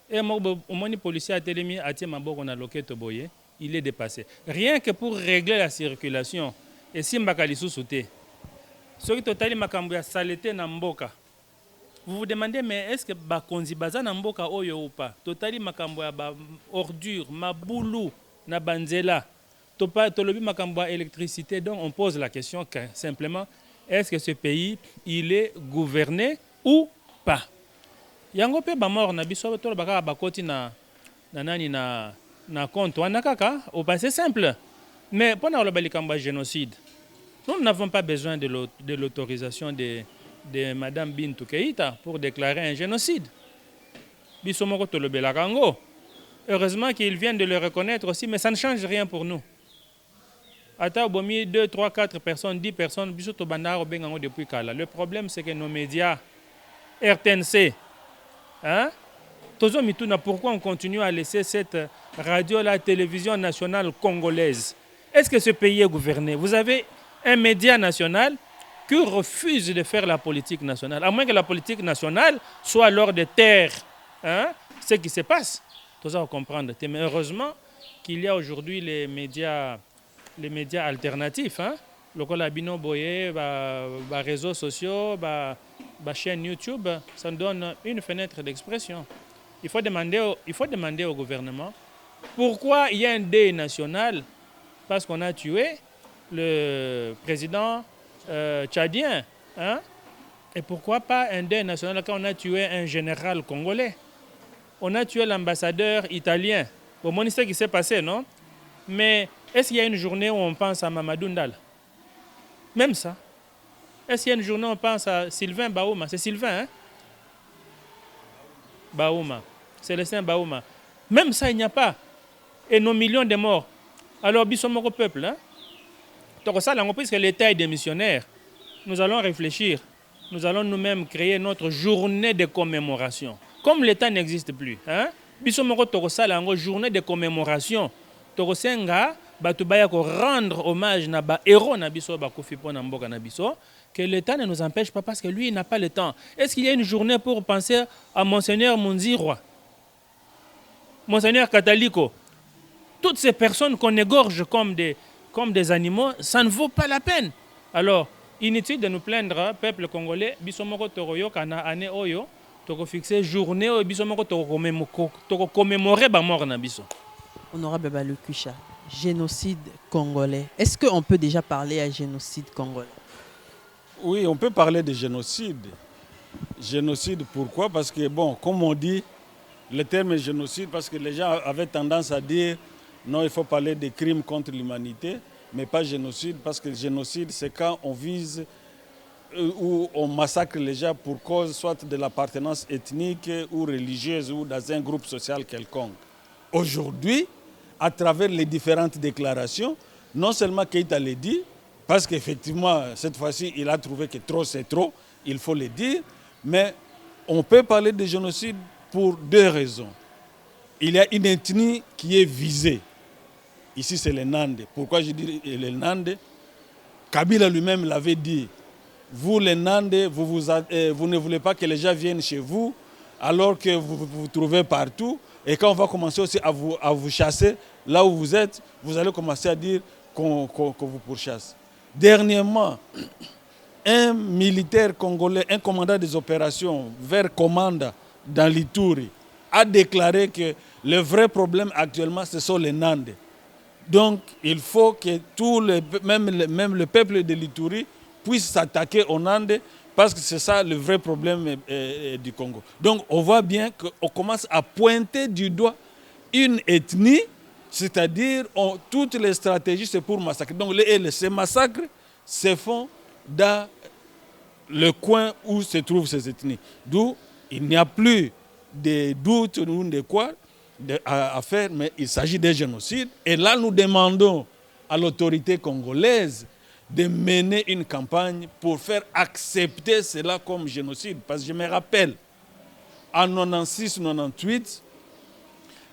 Et au moins, les policiers à Télémi, à Tiemabok, on a loqué Toboye, il est dépassé. Rien que pour régler la circulation, et si Mbakalisu sauté, ce qui est makambu saleté na mboka. Vous vous demandez, mais est-ce que Bakonzi Baza na mboka oyo ou pas? Totali makambo ya ba ordure, maboulou, na banzela. Tolobi makambo ya électricité. Donc on pose la question simplement, est-ce que ce pays, il est gouverné ou pas? Yango pe ba mort na biso to baka bakoti na nani na compte wana kaka au passé simple. Mais pendant le balikamba génocide, nous n'avons pas besoin de l'autorisation de Mme Bintou Keïta pour déclarer un génocide. Heureusement qu'ils viennent de le reconnaître aussi, mais ça ne change rien pour nous. Ata bomi 2, 3, 4 personnes, 10 personnes, depuis Kala. Le problème, c'est que nos médias, RTNC, hein, pourquoi on continue à laisser cette radio, la télévision nationale congolaise? Est-ce que ce pays est gouverné? Vous avez un média national qui refuse de faire la politique nationale, à moins que la politique nationale soit alors de terre, hein, ce qui se passe. Tout ça, on comprend. Mais heureusement qu'il y a aujourd'hui les médias alternatifs, hein, le Colabino Boye, les réseaux sociaux, les chaînes YouTube, ça nous donne une fenêtre d'expression. Il faut demander au gouvernement pourquoi il y a un deuil national, parce qu'on a tué le président tchadien, hein? Et pourquoi pas un deuil national quand on a tué un général congolais? On a tué l'ambassadeur italien. Au moins, c'est ce qui s'est passé, non? Mais est-ce qu'il y a une journée où on pense à Mamadou Ndala? Même ça. Est-ce qu'il y a une journée où on pense à Sylvain Baouma? C'est Sylvain, hein? Baouma. Célestin Baouma. Même ça, il n'y a pas. Et nos millions de morts. Alors, bisomoko peuple, hein? Puisque l'État est démissionnaire, nous allons réfléchir. Nous allons nous-mêmes créer notre journée de commémoration. Comme l'État n'existe plus, hein? Journée de commémoration. Torosenga, rendre hommage na ba héros na biso ba kofi pona mboka na biso, que l'État ne nous empêche pas parce que lui il n'a pas le temps. Est-ce qu'il y a une journée pour penser à Monseigneur Munzirwa, Monseigneur Catalico, toutes ces personnes qu'on égorge comme des animaux, ça ne vaut pas la peine. Alors, inutile de nous plaindre, peuple congolais, bisomoko toroyo kana ane oyo, toko fixer journée oyo bisomoko toko commémorer ba mort na biso. Honorable Balukusha, génocide congolais. Est-ce qu'on peut déjà parler à génocide congolais? Oui, on peut parler de génocide. Génocide, pourquoi? Parce que, bon, comme on dit, le terme est génocide parce que les gens avaient tendance à dire non, il faut parler de crimes contre l'humanité, mais pas génocide, parce que le génocide, c'est quand on vise ou on massacre les gens pour cause soit de l'appartenance ethnique ou religieuse ou dans un groupe social quelconque. Aujourd'hui, à travers les différentes déclarations, non seulement Keïta l'a dit, parce qu'effectivement, cette fois-ci, il a trouvé que trop c'est trop, il faut le dire, mais on peut parler de génocide pour deux raisons. Il y a une ethnie qui est visée. Ici, c'est les Nandés. Pourquoi je dis les Nandés? Kabila lui-même l'avait dit. Vous, les Nandés, vous ne voulez pas que les gens viennent chez vous, alors que vous trouvez partout. Et quand on va commencer aussi à vous chasser, là où vous êtes, vous allez commencer à dire qu'on vous pourchasse. Dernièrement, un militaire congolais, un commandant des opérations vers Commanda dans l'Ituri, a déclaré que le vrai problème actuellement, ce sont les Nandés. Donc, il faut que même le peuple de l'Ituri puisse s'attaquer aux Nandés parce que c'est ça le vrai problème du Congo. Donc, on voit bien qu'on commence à pointer du doigt une ethnie, c'est-à-dire toutes les stratégies, c'est pour massacrer. Donc ces massacres se font dans le coin où se trouvent ces ethnies. D'où il n'y a plus de doute ou de quoi à faire, mais il s'agit d'un génocide. Et là, nous demandons à l'autorité congolaise de mener une campagne pour faire accepter cela comme génocide. Parce que je me rappelle, en 96-98,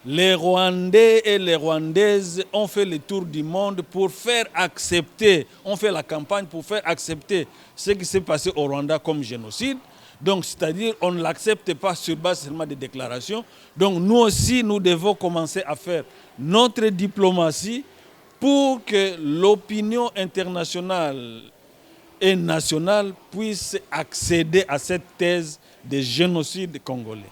les Rwandais et les Rwandaises ont fait le tour du monde pour faire accepter, ont fait la campagne pour faire accepter ce qui s'est passé au Rwanda comme génocide. Donc, c'est-à-dire, on ne l'accepte pas sur base seulement des déclarations. Donc, nous aussi, nous devons commencer à faire notre diplomatie pour que l'opinion internationale et nationale puisse accéder à cette thèse de génocide congolais.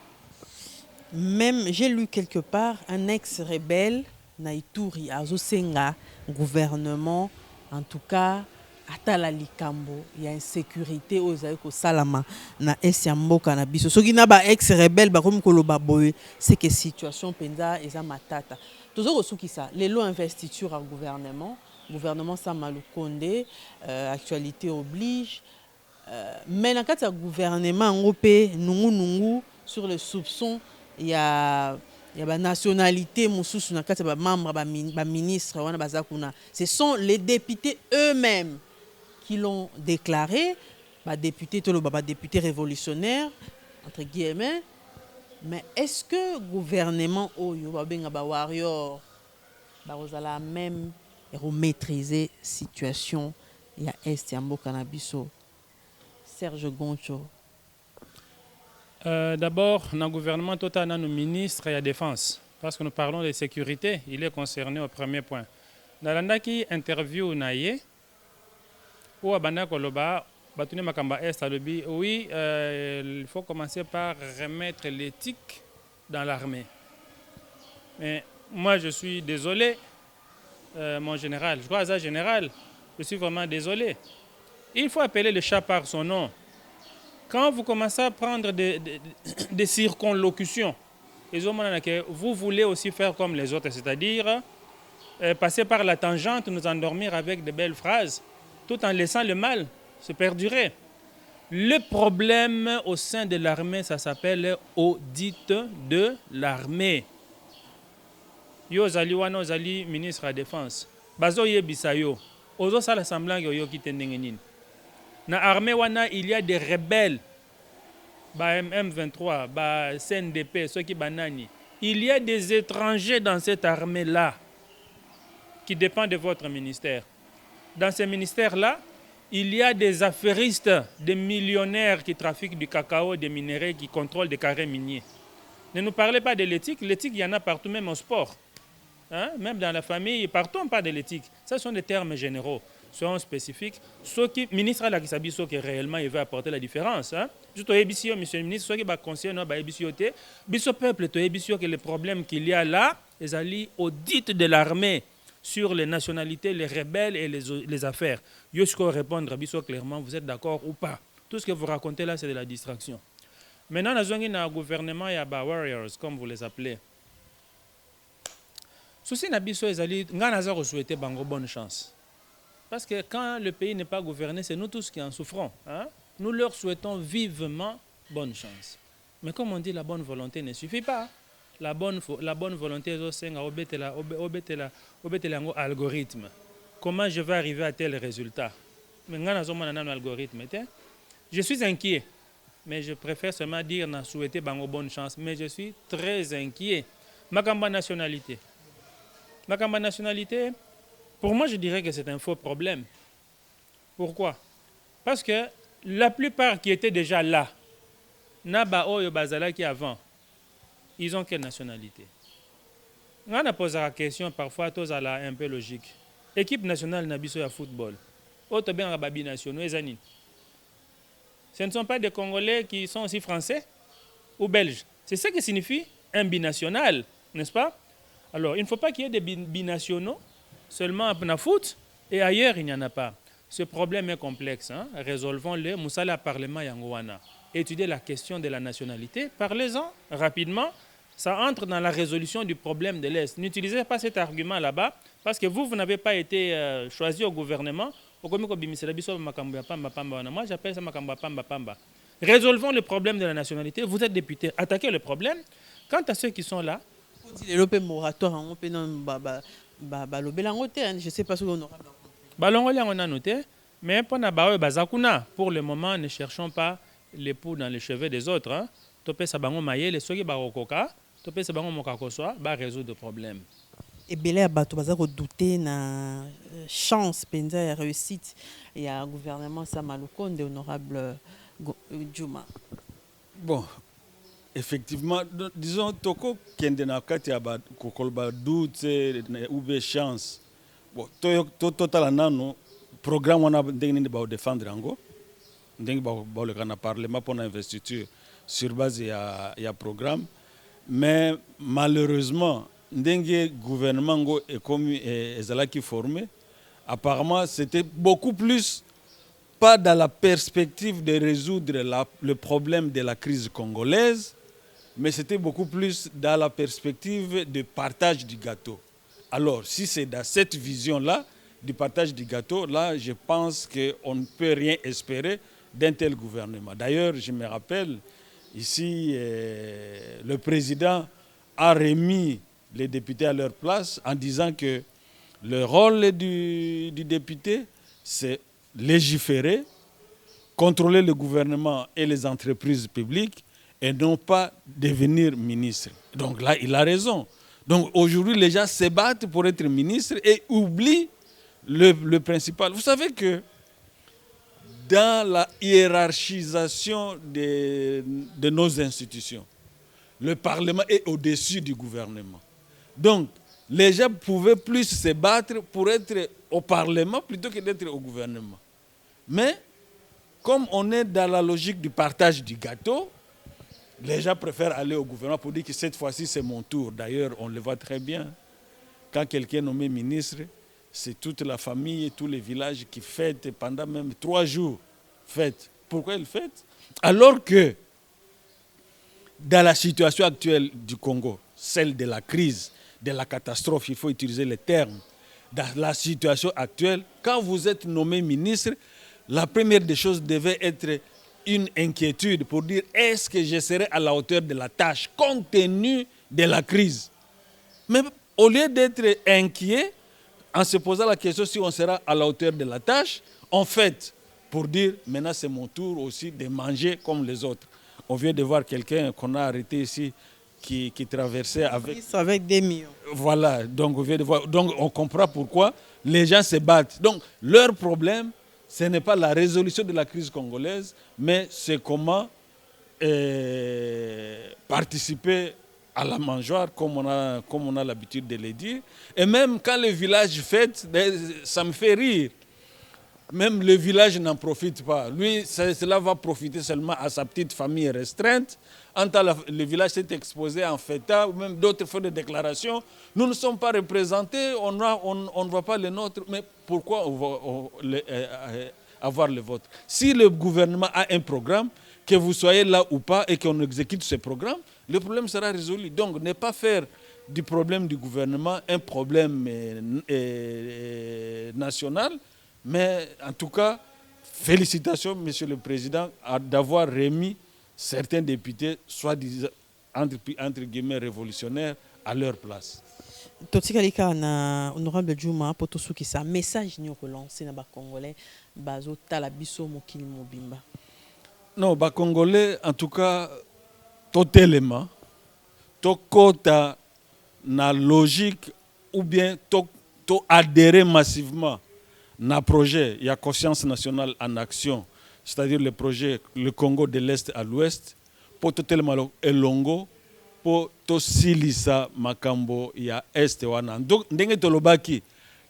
Même, j'ai lu quelque part, un ex-rebelle, Naituri, Azosenga, gouvernement, en tout cas, atala likambo, il y a insécurité aux Aïko Salama, na Esiamboka na biso. Ce qui n'a pas ex-rebelle, comme Koloba Boye, c'est que situation penza et matata. Tous autres qui ça, les lots investiture au gouvernement Samalou Kondé, actualité oblige. Mais dans le cas du gouvernement européen, nous sur les soupçons, il y a la nationalité, membres, ministres, ce sont les députés eux-mêmes qui l'ont déclaré, députés révolutionnaires, entre guillemets. Mais est-ce que le gouvernement warrior va même maîtriser la situation il y a Estiambo Cannabiso? Serge Goncho. D'abord, dans le gouvernement total, dans nos ministres et la défense, parce que nous parlons de sécurité, il est concerné au premier point. Dans l'andaki interview naie, où Abanda Koloba, Batoune Makamba Est, oui, il faut commencer par remettre l'éthique dans l'armée. Mais moi, je suis désolé, mon général, je crois à ça général, je suis vraiment désolé. Il faut appeler le chat par son nom. Quand vous commencez à prendre des circonlocutions, vous voulez aussi faire comme les autres, c'est-à-dire passer par la tangente, nous endormir avec de belles phrases, tout en laissant le mal se perdurer. Le problème au sein de l'armée, ça s'appelle audit de l'armée. Yo zali wana zali ministre de la Défense. Bazo yebisa yo. Ozo sala semblant yo ki tendenge nini. Dans l'armée, il y a des rebelles, M23, CNDP, ceux qui banani. Il y a des étrangers dans cette armée-là qui dépendent de votre ministère. Dans ce ministère-là, il y a des affairistes, des millionnaires qui trafiquent du cacao, des minéraux, qui contrôlent des carrés miniers. Ne nous parlez pas de l'éthique. L'éthique, il y en a partout, même au sport. Hein? Même dans la famille, partout on parle de l'éthique. Ce sont des termes généraux. Soyons spécifiques. Ceux qui ministre la qui ceux qui réellement il veut apporter la différence. Hein? Juste au EBCO, monsieur le ministre, ceux qui va conseiller nos EBCO, biso peuple, to EBCO que les problèmes qu'il y a là, les alliés audit de l'armée sur les nationalités, les rebelles et les affaires. Je peux répondre biso clairement, vous êtes d'accord ou pas. Tout ce que vous racontez là, c'est de la distraction. Maintenant, nous avons un gouvernement et warriors, comme vous les appelez. Souci nabiso les alliés, nous avons souhaité bonne chance. Parce que quand le pays n'est pas gouverné, c'est nous tous qui en souffrons. Hein? Nous leur souhaitons vivement bonne chance. Mais comme on dit, la bonne volonté ne suffit pas. La bonne volonté, c'est un algorithme. Comment je vais arriver à tel résultat? Je suis inquiet. Mais je préfère seulement dire souhaiter bonne chance. Mais je suis très inquiet. Ma nationalité. Pour moi, je dirais que c'est un faux problème. Pourquoi? Parce que la plupart qui étaient déjà là, Naba Oyo Bazala qui avant, ils ont quelle nationalité? On a posé la question parfois, tous à la un peu logique. Équipe nationale Nabiso à football. Autre bien Babi nationaux, ce ne sont pas des Congolais qui sont aussi français ou belges. C'est ça qui signifie un binational, n'est-ce pas? Alors, il ne faut pas qu'il y ait des binationaux seulement à foot et ailleurs il n'y en a pas. Ce problème est complexe. Hein? Résolvons-le. Moussala Parlement Yangowana. Étudier la question de la nationalité. Parlez-en rapidement. ça entre dans la résolution du problème de l'Est. N'utilisez pas cet argument là-bas, parce que vous n'avez pas été choisi au gouvernement. Moi, j'appelle ça Makamba Pamba Pamba. Résolvons le problème de la nationalité. Vous êtes député, attaquez le problème. Quant à ceux qui sont là, il y a moratoire, je ne sais pas ce qu'on aura. On a noté, mais pour le moment, ne cherchons pas l'époux dans les cheveux des autres. Topé Sabango Maye, les soki barokoka, Topé Sabango Mokakoswa, résoudre le problème. Et Belé Abato Baza douter na chance, penza et réussite. Il y a un gouvernement Samaloukonde, honorable Djouma. Bon, effectivement, disons, Toko Kendena Kati Abad, Kokolba doute ou bien chance. Bon, total anano, programme on a défendre Ango. Le Parlement pour l'investiture sur base il y a programme. Mais malheureusement, le gouvernement est comme qui formé. Apparemment, c'était beaucoup plus pas dans la perspective de résoudre le problème de la crise congolaise, mais c'était beaucoup plus dans la perspective de partage du gâteau. Alors, si c'est dans cette vision-là, du partage du gâteau, là, je pense qu'on ne peut rien espérer d'un tel gouvernement. D'ailleurs, je me rappelle, ici, le président a remis les députés à leur place en disant que le rôle du député, c'est légiférer, contrôler le gouvernement et les entreprises publiques et non pas devenir ministre. Donc là, il a raison. Donc aujourd'hui, les gens se battent pour être ministre et oublient le principal. Vous savez que dans la hiérarchisation de nos institutions, le Parlement est au-dessus du gouvernement. Donc, les gens pouvaient plus se battre pour être au Parlement plutôt que d'être au gouvernement. Mais, comme on est dans la logique du partage du gâteau, les gens préfèrent aller au gouvernement pour dire que cette fois-ci, c'est mon tour. D'ailleurs, on le voit très bien. Quand quelqu'un est nommé ministre, c'est toute la famille et tous les villages qui fêtent pendant même 3 jours. Fêtent. Pourquoi ils fêtent? Alors que, dans la situation actuelle du Congo, celle de la crise, de la catastrophe, il faut utiliser les termes. Dans la situation actuelle, quand vous êtes nommé ministre, la première des choses devait être une inquiétude pour dire est-ce que je serai à la hauteur de la tâche compte tenu de la crise. Mais au lieu d'être inquiet, en se posant la question si on sera à la hauteur de la tâche, on fait pour dire maintenant c'est mon tour aussi de manger comme les autres. On vient de voir quelqu'un qu'on a arrêté ici qui traversait avec des millions. Voilà, donc on vient de voir. Donc on comprend pourquoi les gens se battent. Donc leur problème, ce n'est pas la résolution de la crise congolaise, mais c'est comment participer à la mangeoire, comme on a l'habitude de le dire. Et même quand le village fête, ça me fait rire. Même le village n'en profite pas. Lui, cela va profiter seulement à sa petite famille restreinte. En tant que le village s'est exposé en fêta, ou même d'autres font des déclarations. Nous ne sommes pas représentés, on ne voit pas les nôtres. Mais pourquoi avoir le vôtre? Si le gouvernement a un programme, que vous soyez là ou pas et qu'on exécute ce programme, le problème sera résolu. Donc, ne pas faire du problème du gouvernement un problème national. Mais en tout cas, félicitations, Monsieur le Président, d'avoir remis certains députés, soi-disant, entre guillemets, révolutionnaires, à leur place. Totikalika na honorable Djouma pour tout ce qui ça message ni relancé na ba congolais bazo tala biso mokili mobimba. Non, ba congolais en tout cas totalement tokota na logique ou bien to adhérer massivement na projet, il y a conscience nationale en action, c'est-à-dire le projet le Congo de l'Est à l'Ouest, pour totalement elongo, pour to silisa makambo ya Est wana. Donc ndenge tolobaki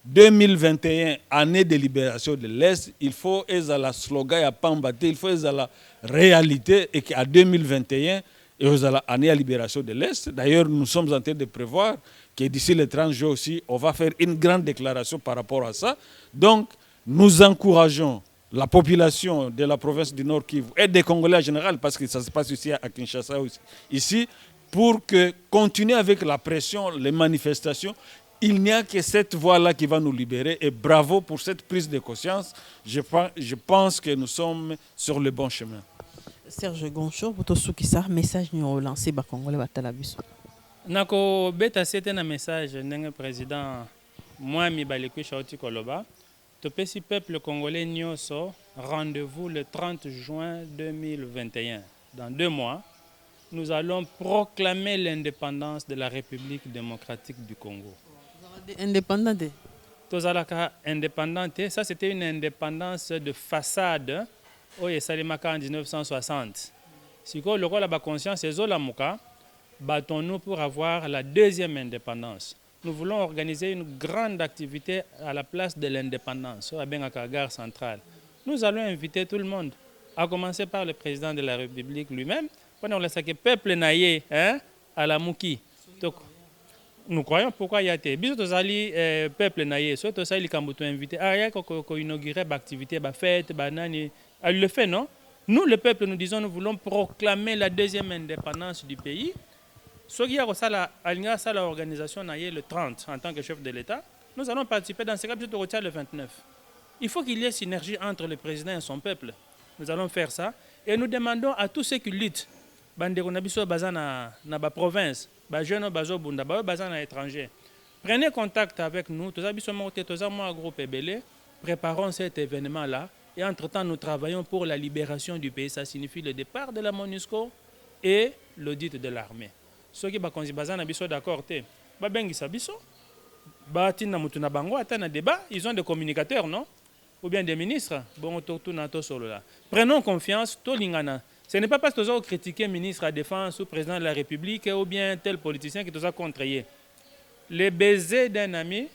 2021 année de libération de l'Est, il faut ezala slogan ya pambate, il faut ezala réalité et qu'à 2021 ezala année à libération de l'Est. D'ailleurs, nous sommes en train de prévoir que d'ici le 30 jours aussi, on va faire une grande déclaration par rapport à ça. Donc, nous encourageons la population de la province du Nord Kivu et des Congolais en général, parce que ça se passe ici à Kinshasa aussi, ici, pour que continuer avec la pression, les manifestations. Il n'y a que cette voie-là qui va nous libérer. Et bravo pour cette prise de conscience. Je pense que nous sommes sur le bon chemin. Serge Goncho, votre soukissa, message nous relancé ba Congolais batala biso. Nako beta c'était un message ndenge président moi mi balekwi shauti koloba. Topesi peuple congolais nyoso rendez-vous le 30 juin 2021. Dans 2 mois, nous allons proclamer l'indépendance de la République démocratique du Congo. Indépendante. Tozalaka indépendante, ça c'était une indépendance de façade au Salimaka en 1960. Si vous avez la conscience, c'est Zolamuka, battons-nous pour avoir la 2e indépendance. Nous voulons organiser une grande activité à la place de l'indépendance, à la gare centrale. Nous allons inviter tout le monde, à commencer par le président de la République lui-même, pendant que le peuple naïe à la Mouki. Donc, nous croyons pourquoi il y a été. Bisous aux alliés peuple naïe, soit aux alliés qui invité. Ah, il y a inauguré l'activité, la fête, banane. Elle le fait, non? Nous, le peuple, nous disons, nous voulons proclamer la 2e indépendance du pays. Soit il y a l'organisation naïe le 30 en tant que chef de l'État. Nous allons participer dans ce cas, je te retiens le 29. Il faut qu'il y ait synergie entre le président et son peuple. Nous allons faire ça. Et nous demandons à tous ceux qui luttent, Bandeko Nabiso Bazana na ba province, ba jeune bazo bunda, ba bazana étranger. Prenez contact avec nous, tous abiso monté, tous moi groupe Ebele, préparons cet événement là et entre-temps nous travaillons pour la libération du pays, ça signifie le départ de la MONUSCO et l'audit de l'armée. Ceux qui ba konzi bazana biso d'accord té, ba bengisa biso, ba tina mutuna bango atana débat, ils ont des communicateurs, non? Ou bien des ministres, bon tout na to solo là. Prenons confiance, to lingana. Ce n'est pas parce que nous avons critiqué le ministre de la Défense ou le président de la République ou bien tel politicien qui nous a contré. Les baisers d'un ami,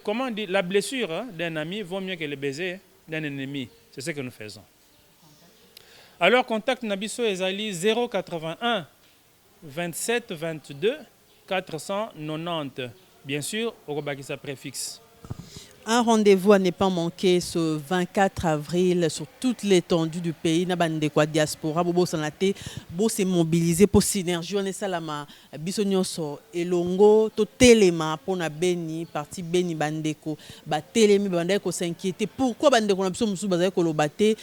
comment on dit, la blessure d'un ami vaut mieux que le baiser d'un ennemi. C'est ce que nous faisons. Alors, contact Nabiso Ezali 081 27 22 490. Bien sûr, au Robakisa préfixe. Un rendez-vous à ne pas manquer ce 24 avril sur toute l'étendue du pays. Nabande kwa diaspora bobo sanate bo se mobiliser pour synergie on est salama bisonyoso elongo to telema pona beni parti beni bandeko ba telemi bandeko s'inquiéter pourquoi bandeko na biso musu bazali ko lobate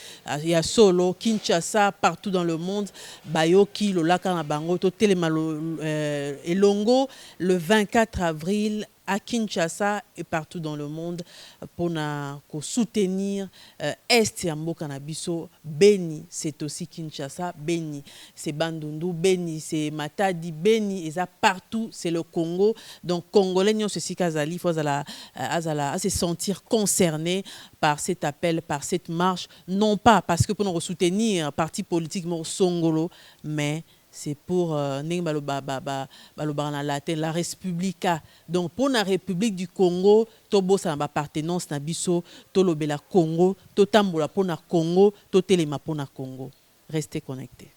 ya solo Kinshasa partout dans le monde bayoki lolaka na bango to telema elongo le 24 avril à Kinshasa et partout dans le monde pour soutenir Est et Ambo Canabiso. Beni, c'est aussi Kinshasa. Beni, c'est Bandundu. Beni, c'est Matadi. Beni, et ça partout, c'est le Congo. Donc, Congolais, nous ceci Kazali, il faut se sentir concerné par cet appel, par cette marche. Non pas parce que pour nous soutenir parti politique Songolo, mais c'est pour la Respublica. Donc, pour la République du Congo, Tobo sa appartenance na biso, Tolobela Congo, Totambola pour na Congo, Totelema pour na Congo. Restez connectés.